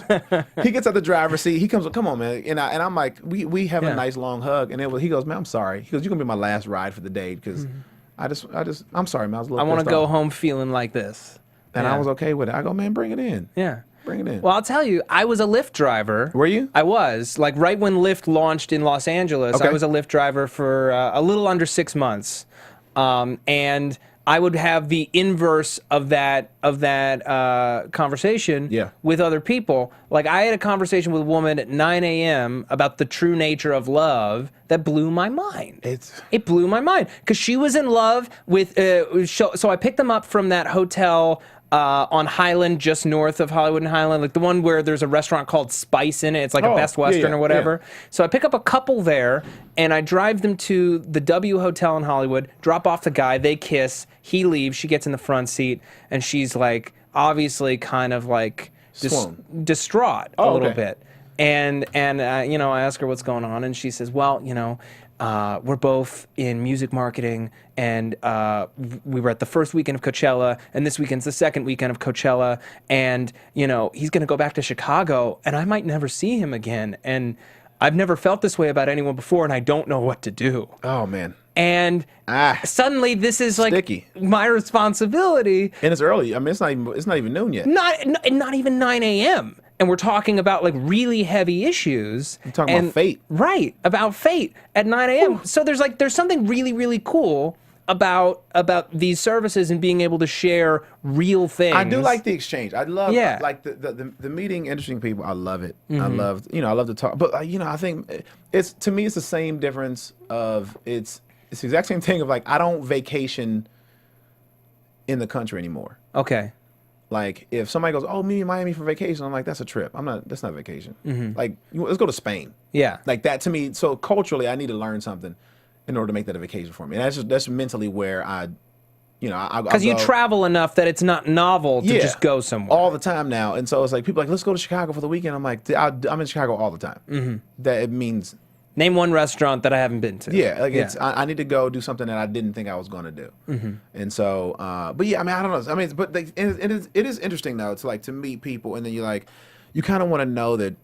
He gets out the driver's seat. He comes, come on, man. And I'm like, we have a nice long hug. And he goes, man, I'm sorry. He goes, you're gonna be my last ride for the day because I'm sorry, man. I want to go home feeling like this. And I was okay with it. I go, man, bring it in. Yeah. Bring it in. Well, I'll tell you, I was a Lyft driver. Were you? I was. Like right when Lyft launched in Los Angeles, I was a Lyft driver for a little under 6 months. And I would have the inverse of that conversation with other people. Like I had a conversation with a woman at 9 a.m. about the true nature of love that blew my mind. It blew my mind because she was in love with. So I picked them up from that hotel on Highland, just north of Hollywood and Highland, like the one where there's a restaurant called Spice in it. It's like a Best Western or whatever. Yeah. So I pick up a couple there, and I drive them to the W Hotel in Hollywood, drop off the guy, they kiss, he leaves, she gets in the front seat, and she's like, obviously kind of like distraught a little bit. And you know, I ask her what's going on, and she says, well, you know, we're both in music marketing, and we were at the first weekend of Coachella, and this weekend's the second weekend of Coachella, and you know he's going to go back to Chicago, and I might never see him again, and I've never felt this way about anyone before, and I don't know what to do. Oh man! And suddenly this is like sticky. My responsibility, and it's early. I mean, it's not even noon yet. Not even 9 a.m. And we're talking about like really heavy issues. You're talking about fate. Right, about fate at 9 a.m. So there's something really, really cool about these services and being able to share real things. I do like the exchange. I love like the meeting interesting people. I love it. I love to talk. But I think to me it's the same difference of it's the exact same thing of like I don't vacation in the country anymore. Okay. Like if somebody goes, oh, me in Miami for vacation, I'm like, that's a trip. That's not vacation. Like let's go to Spain. Yeah. Like that to me. So culturally, I need to learn something in order to make that a vacation for me. And that's mentally where I because you travel enough that it's not novel to just go somewhere all the time now. And so it's like people are like, let's go to Chicago for the weekend. I'm like, I'm in Chicago all the time. That it means. Name one restaurant that I haven't been to. Yeah, like I need to go do something that I didn't think I was going to do. And so, but yeah, I mean, I don't know. I mean, but it is interesting though. It's like to meet people, and then you kind of want to know that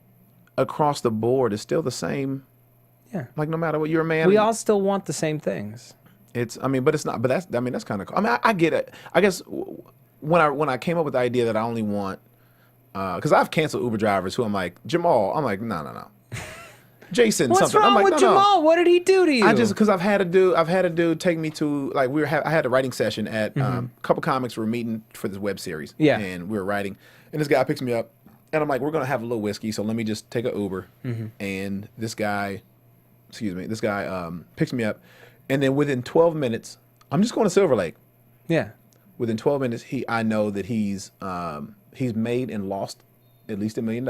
across the board is still the same. Yeah. Like no matter what, you're a man. We all still want the same things. But it's not. But that's kind of cool. I mean, I get it. I guess when I came up with the idea that I only want, because I've canceled Uber drivers who I'm like Jamal. I'm like no. Jason, what's something. wrong I'm like, with Jamal? No. What did he do to you? Because I've had a dude take me to like I had a writing session at a couple comics were meeting for this web series. Yeah, and we were writing, and this guy picks me up, and I'm like, we're gonna have a little whiskey, so let me just take an Uber. And this guy picks me up, and then within 12 minutes, I'm just going to Silver Lake. Yeah. Within 12 minutes, I know that he's he's made and lost at least $1 million,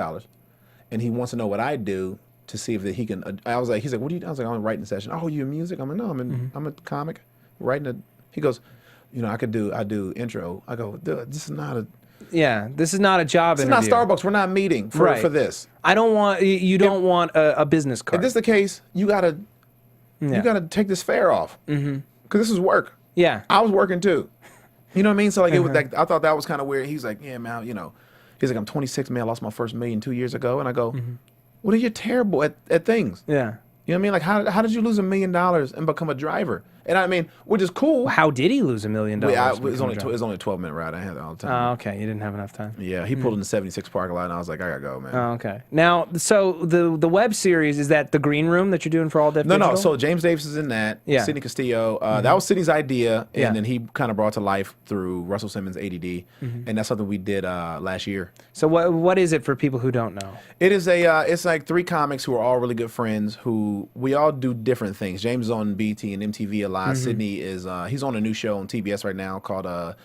and he wants to know what I do to see if that he can. I was like, he's like, what do you do? I was like, I'm in a writing session. Oh, you in music? I'm like, no, I'm a comic, writing a. He goes, I do intro. I go, dude, this is not a. Yeah, this is not a job interview. It's not Starbucks. We're not meeting for this. I don't want you. Don't want a business card. If this is the case, you gotta take this fare off because this is work. Yeah, I was working too. You know what I mean? So like it was like I thought that was kind of weird. He's like, yeah, man, he's like, I'm 26, man. I lost my first $1 million 2 years ago, and I go, what are you terrible at things? Yeah. You know what I mean? Like, how did you lose $1 million and become a driver? And I mean, which is cool. How did he lose $1 million? It was only a 12-minute ride. I had it all the time. Oh, okay. You didn't have enough time. Yeah, he pulled in the 76 parking lot, and I was like, I gotta go, man. Oh, okay. Now, so the web series, is that the green room that you're doing for All Def Digital? No. So James Davis is in that. Yeah. Sidney Castillo. That was Sidney's idea, and then he kind of brought to life through Russell Simmons' ADD, and that's something we did last year. So what is it for people who don't know? It is it's like 3 comics who are all really good friends who we all do different things. James is on BT and MTV a lot. Sidney is he's on a new show on TBS right now called the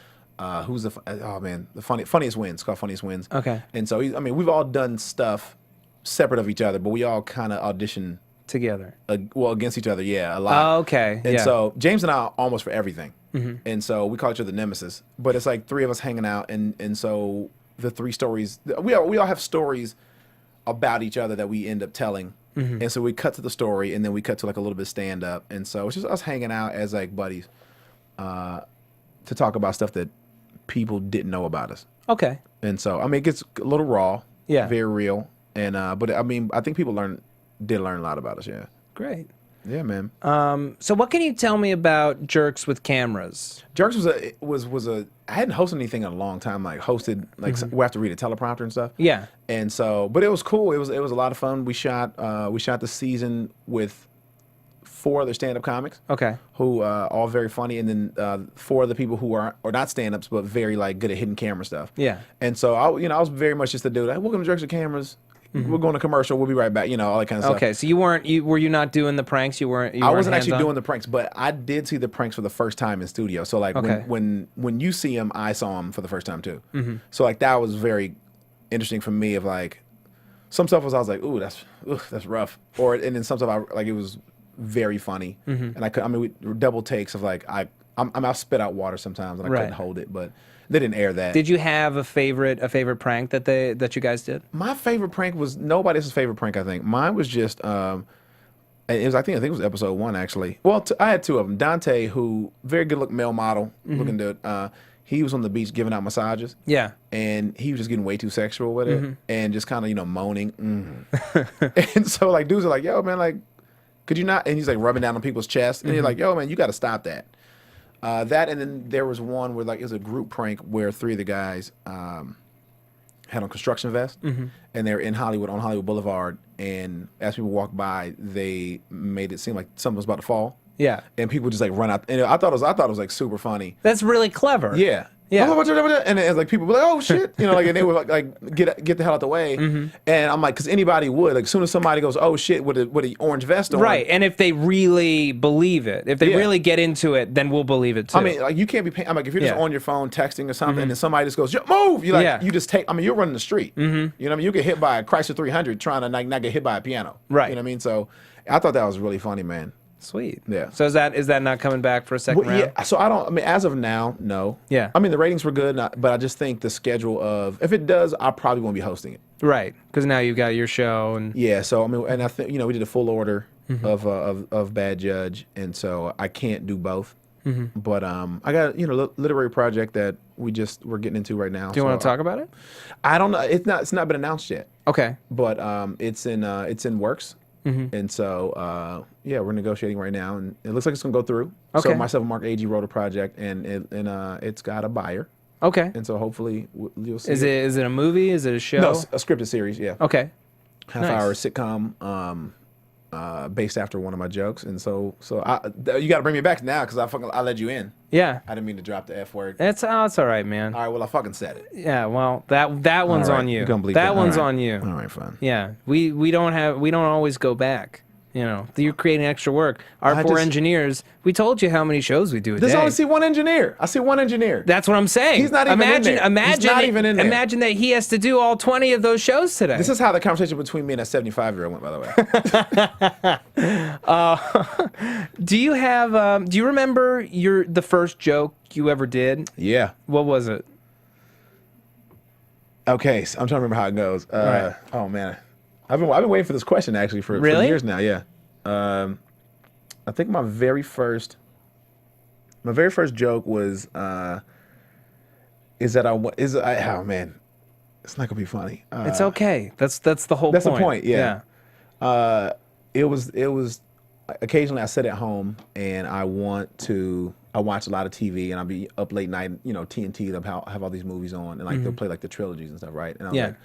Funniest Wins. It's called Funniest Wins. Okay. And so we've all done stuff separate of each other, but we all kind of audition together. Against each other, a lot. Oh, okay. And so James and I are almost for everything. And so we call each other Nemesis. But it's like 3 of us hanging out, and so the 3 stories we all have stories about each other that we end up telling. And so we cut to the story, and then we cut to like a little bit of stand up, and so it's just us hanging out as like buddies to talk about stuff that people didn't know about us. Okay. And so it gets a little raw, very real, and but I think people did learn a lot about us. Yeah. Great. Yeah, man. So what can you tell me about Jerks with Cameras? Jerks was a I hadn't hosted anything in a long time. Like hosted we have to read a teleprompter and stuff. Yeah. And so, but it was cool. It was a lot of fun. We shot the season with 4 other stand-up comics. Okay. Who all very funny, and then 4 other people who are not stand-ups but very like good at hidden camera stuff. Yeah. And so I was very much just the dude. Hey, welcome to Jerks with Cameras. We're going to commercial. We'll be right back. All that kind of stuff. Okay, so were you not doing the pranks? I wasn't actually doing the pranks, but I did see the pranks for the first time in studio. So like when you see them, I saw them for the first time too. So like that was very interesting for me. Of like some stuff I was like, ooh, that's rough. And then some stuff it was very funny. And we double takes of like I'll spit out water sometimes, and I couldn't hold it, but. They didn't air that. Did you have a favorite prank that you guys did? My favorite prank was nobody else's favorite prank. I think mine was just I think it was episode 1 actually. Well, I had 2 of them. Dante, who very good looking male model looking dude. He was on the beach giving out massages. Yeah. And he was just getting way too sexual with it and just kind of moaning. And so like dudes are like, yo man, like could you not? And he's like rubbing down on people's chests and he's like, yo man, you got to stop that. That, and then there was one where like it was a group prank where 3 of the guys had on construction vests and they're in Hollywood on Hollywood Boulevard, and as people walked by, they made it seem like something was about to fall. Yeah. And people just like run out, and I thought it was like super funny. That's really clever. Yeah. Yeah. And it's like people were like, oh shit, and they would like get the hell out the way. And I'm like, because anybody would, like as soon as somebody goes, oh shit, with an orange vest on. Right. And if they really believe it, if they really get into it, then we'll believe it too. Like you can't be I'm like, if you're just on your phone texting or something and somebody just goes, move, you like you just take, you're running the street. You know what I mean? You get hit by a Chrysler 300 trying to not get hit by a piano. Right. You know what I mean? So I thought that was really funny, man. Sweet. Yeah. So is that not coming back for a second round? Yeah. So as of now, no. Yeah. The ratings were good, but I just think the schedule of, if it does, I probably won't be hosting it. Right. Because now you've got your show and. Yeah. So and I think we did a full order of Bad Judge, and so I can't do both. But I got literary project that we're getting into right now. Do you want to talk about it? I don't know. It's not been announced yet. Okay. But it's in works. And so, we're negotiating right now, and it looks like it's gonna go through. Okay. So myself and Mark Agee wrote a project, and it's got a buyer. Okay. And so hopefully you'll see. Is it a movie? Is it a show? No, a scripted series. Yeah. Okay. Half-hour sitcom, based after one of my jokes, and so you got to bring me back now because I let you in. Yeah. I didn't mean to drop the F word. It's all right, man. All right. Well, I fucking said it. Yeah. Well, that one's All right, on you. you're gonna believe that one's All right. on you. All right, fine. Yeah. We don't always go back. You know, you're creating extra work. Our poor engineers, we told you how many shows we do a day. I only see one engineer. I see one engineer. That's what I'm saying. He's not even in there. Imagine, He's not even in there. Imagine that he has to do all 20 of those shows today. This is how the conversation between me and a 75-year-old went, by the way. Do you have? Do you remember the first joke you ever did? Yeah. What was it? Okay, so I'm trying to remember how it goes. Right. Oh man, I've been waiting for this question actually for years now. Yeah. I think my very first joke was oh man, it's not gonna be funny. It's okay. That's the whole point. That's the point. Yeah. It was occasionally I sit at home and I watch a lot of TV and I'll be up late night, you know, TNT, they'll have all these movies on and like they'll play like the trilogies and stuff, right? And I was like,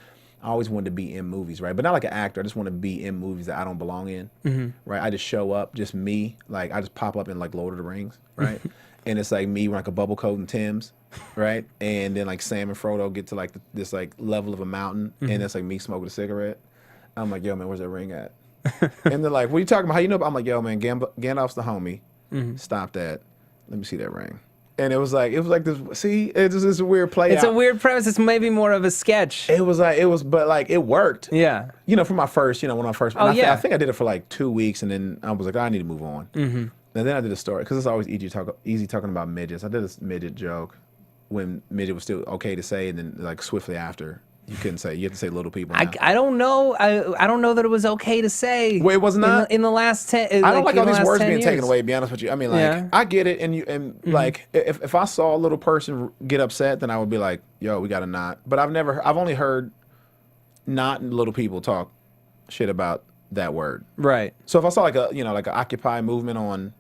I always wanted to be in movies, right? But not like an actor. I just want to be in movies that I don't belong in, right? I just show up, just me. Like I just pop up in like Lord of the Rings, right? And it's like me, like a bubble coat and Tim's, right? And then like Sam and Frodo get to like this like level of a mountain, and it's like me smoking a cigarette. I'm like, yo man, where's that ring at? And they're like, what are you talking about? How you know? I'm like, yo man, Gandalf's the homie. Stop that. Let me see that ring. And it was like this. See, it's just this weird play. It's a weird premise. It's maybe more of a sketch. But it worked. Yeah. You know, for my first, when I first. Oh, I think I did it for like 2 weeks, and then I was like, I need to move on. And then I did a story because it's always easy talking about midgets. I did this midget joke when midget was still okay to say, and then like swiftly after. You couldn't say. You have to say little people now. I don't know. I don't know that it was okay to say. Well, it was not in the last 10. I don't like all these words being years. taken away. To be honest with you, I mean, like I get it, and like if I saw a little person get upset, then I would be like, "Yo, we got to not." But I've only heard not little people talk shit about that word. Right. So if I saw like an Occupy movement on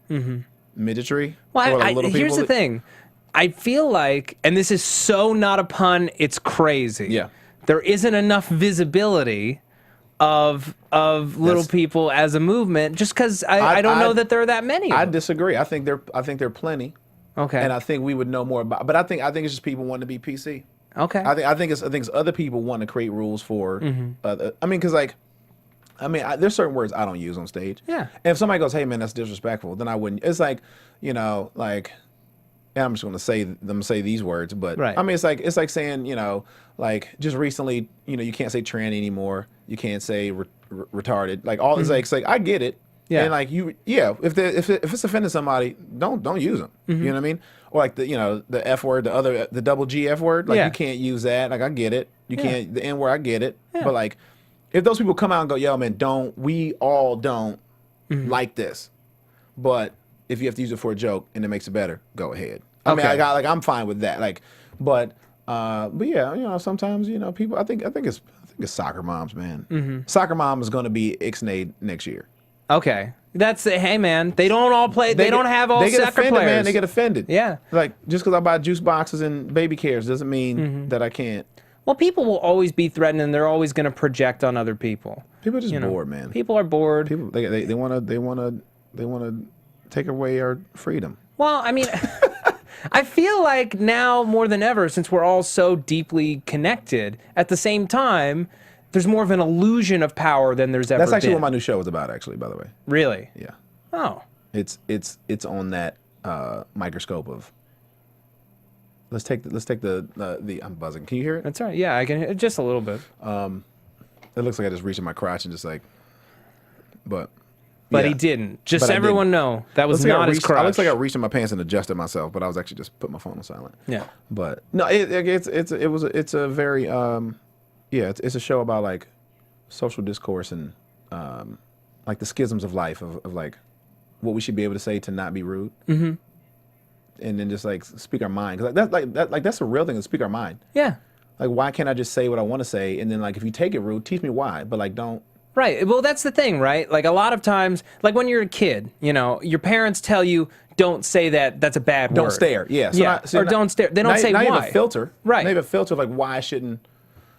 midgetry, well, or like little here's people, the thing. I feel like, and this is so not a pun, it's crazy. Yeah. There isn't enough visibility of little people as a movement, just because I don't know that there are that many. I disagree. I think there are plenty. Okay. And I think we would know more about. But I think it's just people wanting to be PC. Okay. I think it's other people want to create rules for. Because there's certain words I don't use on stage. Yeah. And if somebody goes, "Hey man, that's disrespectful," then I wouldn't. It's like, and I'm just going to say these words, but right. I mean, it's like saying, like just recently, you can't say tranny anymore. You can't say retarded. Like all it's like I get it. Yeah. And like if it's offending somebody, don't use them. You know what I mean? Or like the F word, the double G F word. Like you can't use that. Like I get it. You can't the N word. I get it. Yeah. But like if those people come out and go, yo man, we all don't like this, but if you have to use it for a joke and it makes it better, go ahead. I mean, I'm fine with that. Like, but yeah, sometimes people. I think it's soccer moms, man. Soccer mom is going to be ixnayed next year. Okay, that's hey man. They don't all play. They don't have all they get soccer offended, players. man. They get offended. Yeah. Like just because I buy juice boxes and baby cares doesn't mean that I can't. Well, people will always be threatened, and they're always going to project on other people. People are just bored, man. People are bored. People they want to take away our freedom. Well, I mean, I feel like now more than ever, since we're all so deeply connected, at the same time, there's more of an illusion of power than there's ever been. That's actually what my new show is about, actually, by the way. Really? Yeah. Oh. It's on that microscope of. Let's take the. I'm buzzing. Can you hear it? That's all right. Yeah, I can hear just a little bit. It looks like I just reached in my crotch and just like, but he didn't. Just so everyone know that was not his crotch. It looks like I reached in my pants and adjusted myself, but I was actually just put my phone on silent. Yeah. But no, it's a very it's a show about like social discourse and like the schisms of life of like what we should be able to say to not be rude. Mm-hmm. And then just like speak our mind, because that's a real thing, to speak our mind. Yeah. Like, why can't I just say what I want to say, and then like if you take it rude, teach me why, but like don't. Right. Well, that's the thing, right? Like a lot of times, like when you're a kid, your parents tell you don't say that. That's a bad word. Don't stare. Yeah. Or don't stare. They don't say why. why. Not even a filter. Right. Not even a filter of like why I shouldn't.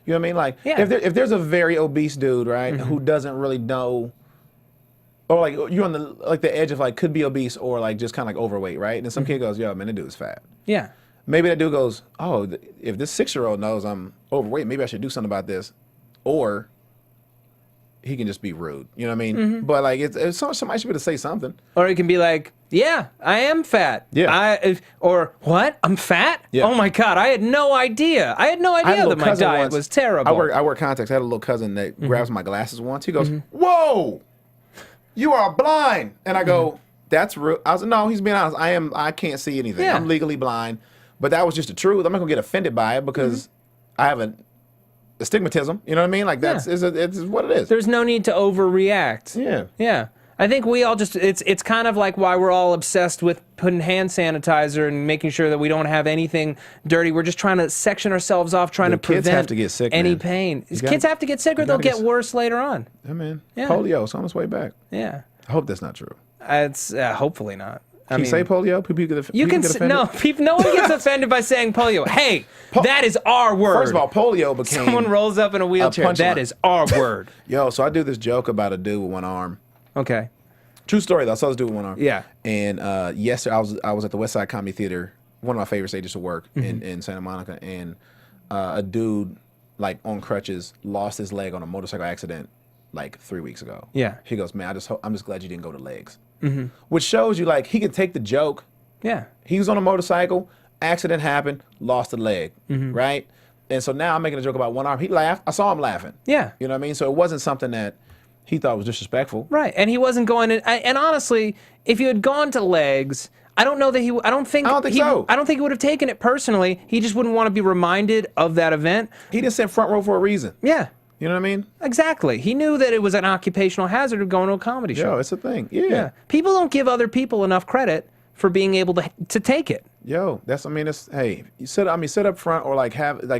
You know what I mean? Like yeah. if there's a very obese dude, right, who doesn't really know. Or like you're on the edge of like could be obese or like just kind of like overweight, right? And then some kid goes, "Yo, man, that dude's fat." Yeah. Maybe that dude goes, "Oh, if this 6-year-old knows I'm overweight, maybe I should do something about this." Or he can just be rude. You know what I mean? But like, it's somebody should be able to say something. Or it can be like, yeah, I am fat. Yeah. Or what? I'm fat? Yeah. Oh my God, I had no idea. I had no idea that my diet was terrible. I wear contacts. I had a little cousin that grabs my glasses once. He goes, "Whoa, you are blind!" And I go, "That's rude." I was like, "No, he's being honest. I can't see anything. Yeah. I'm legally blind." But that was just the truth. I'm not gonna get offended by it because I have a astigmatism. You know what I mean? Like it's what it is. There's no need to overreact. Yeah. Yeah. I think we all just, it's kind of like why we're all obsessed with putting hand sanitizer and making sure that we don't have anything dirty. We're just trying to section ourselves off, trying to prevent kids have to get sick, any man. pain. Kids Kids have to get sick or they'll get worse later on. Yeah, man. Yeah. Polio's on its way back. Yeah. I hope that's not true. It's hopefully not. Can you say polio? People get You can get offended? no one gets offended by saying polio. Hey, that is our word. First of all, polio became someone rolls up in a wheelchair. That is our word. Yo, so I do this joke about a dude with one arm. Okay. True story though. I saw this dude with one arm. Yeah. And yesterday I was at the West Side Comedy Theater, one of my favorite stages to work in Santa Monica, and a dude like on crutches lost his leg on a motorcycle accident like 3 weeks ago. Yeah. He goes, "Man, I'm just glad you didn't go to legs." Which shows you like he could take the joke. Yeah. He was on a motorcycle, accident happened, lost a leg, right? And so now I'm making a joke about one arm. He laughed. I saw him laughing. Yeah. You know what I mean? So it wasn't something that he thought was disrespectful. Right. And he wasn't going to, and honestly, if you had gone to legs, I don't know that I don't think so. I don't think he would have taken it personally. He just wouldn't want to be reminded of that event. He just said front row for a reason. Yeah. You know what I mean? Exactly. He knew that it was an occupational hazard of going to a comedy show. Yo, it's a thing. Yeah. People don't give other people enough credit for being able to take it. Yo, hey, you sit up front or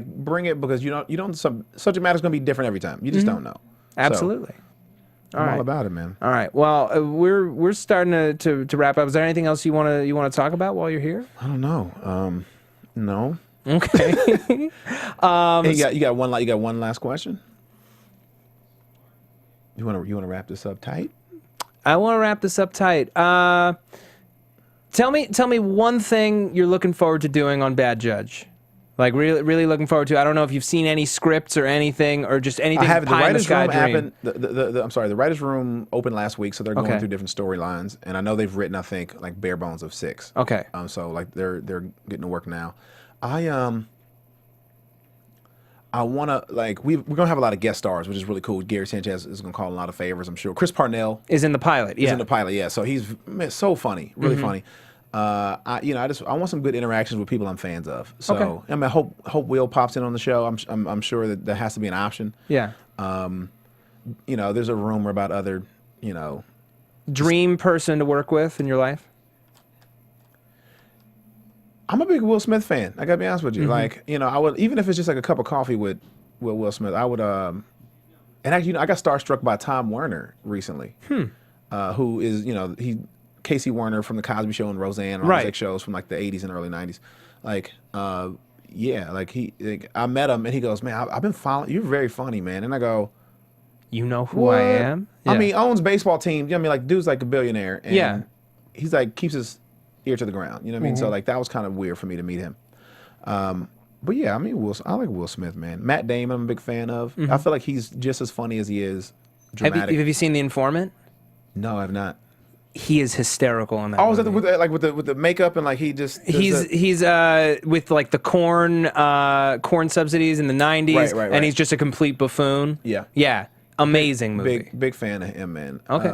bring it because you don't subject matter's gonna be different every time. You just don't know. Absolutely. So, I'm all about it, man. All right. Well, we're starting to wrap up. Is there anything else you want to talk about while you're here? I don't know. No. Okay. Hey, you got one last question? You want to wrap this up tight? I want to wrap this up tight. Tell me one thing you're looking forward to doing on Bad Judge. Like really looking forward to. I don't know if you've seen any scripts or anything or just anything. I have. The writers' room happened. The writers' room opened last week, so they're going through different storylines, and I know they've written, I think, like bare bones of 6. Okay. So like they're getting to work now. I want to, like, we're going to have a lot of guest stars, which is really cool. Gary Sanchez is going to call in a lot of favors, I'm sure. Chris Parnell is in the pilot. Is in the pilot, yeah. So he's so funny, really funny. I want some good interactions with people I'm fans of. So I hope Will pops in on the show. I'm sure that has to be an option. Yeah. There's a rumor about other, dream person to work with in your life. I'm a big Will Smith fan. I gotta be honest with you. Like, I would, even if it's just like a cup of coffee with Will Smith, I would. And actually, I got starstruck by Tom Werner recently, who is, Casey Werner from the Cosby Show and Roseanne, and all those shows from like the 80s and early 90s. Like, I met him and he goes, "Man, I've been following. You're very funny, man." And I go, "You know who I am?" Yeah. I mean, he owns baseball teams. You know what I mean? Like, dude's like a billionaire. And he's like keeps his ear to the ground. You know what I mean? So like that was kind of weird for me to meet him. But yeah, I mean, I like Will Smith, man. Matt Damon, I'm a big fan of. I feel like he's just as funny as he is dramatic. Have you seen The Informant? No, I've not. He is hysterical in that. Oh, is that with the makeup and like he's with like the corn subsidies in the 90s, right. and he's just a complete buffoon. Yeah, amazing movie. Big fan of him, man. Okay.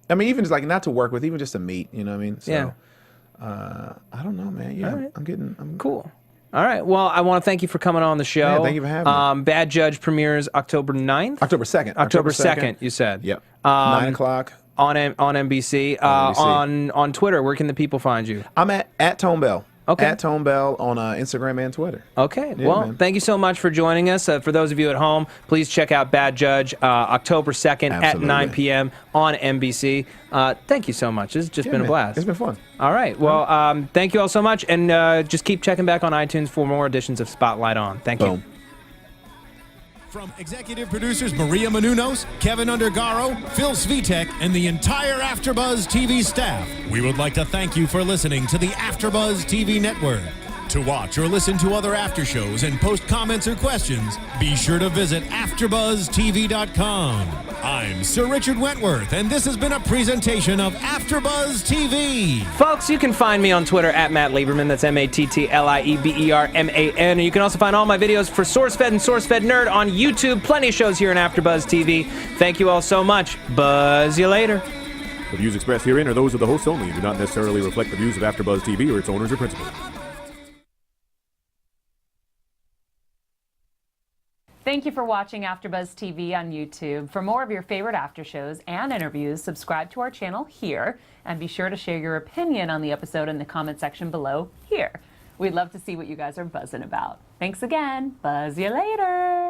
I mean, even just like not to work with, even just to meet. You know what I mean? So, yeah. I don't know, man. Yeah, right. I'm cool. All right. Well, I want to thank you for coming on the show. Yeah, thank you for having me. Bad Judge premieres October 9th? October 2nd. October 2nd, you said. Yep. 9 o'clock. On NBC. On Twitter, where can the people find you? I'm at Tone Bell. Okay. At Tone Bell on Instagram and Twitter. Okay. Yeah, well, man. Thank you so much for joining us. For those of you at home, please check out Bad Judge October 2nd at 9 p.m. on NBC. Thank you so much. It's just been a blast. It's been fun. All right. Well, thank you all so much. And just keep checking back on iTunes for more editions of Spotlight On. Thank you. From executive producers Maria Menounos, Kevin Undergaro, Phil Svitek, and the entire AfterBuzz TV staff, we would like to thank you for listening to the AfterBuzz TV network. To watch or listen to other after shows and post comments or questions, be sure to visit AfterBuzzTV.com. I'm Sir Richard Wentworth, and this has been a presentation of AfterBuzz TV. Folks, you can find me on Twitter at Matt Lieberman. That's MattLieberman. And you can also find all my videos for SourceFed and SourceFed Nerd on YouTube. Plenty of shows here on AfterBuzz TV. Thank you all so much. Buzz you later. The views expressed herein are those of the hosts only and do not necessarily reflect the views of AfterBuzz TV or its owners or principals. Thank you for watching AfterBuzz TV on YouTube. For more of your favorite after shows and interviews, subscribe to our channel here, and be sure to share your opinion on the episode in the comment section below here. We'd love to see what you guys are buzzing about. Thanks again. Buzz you later.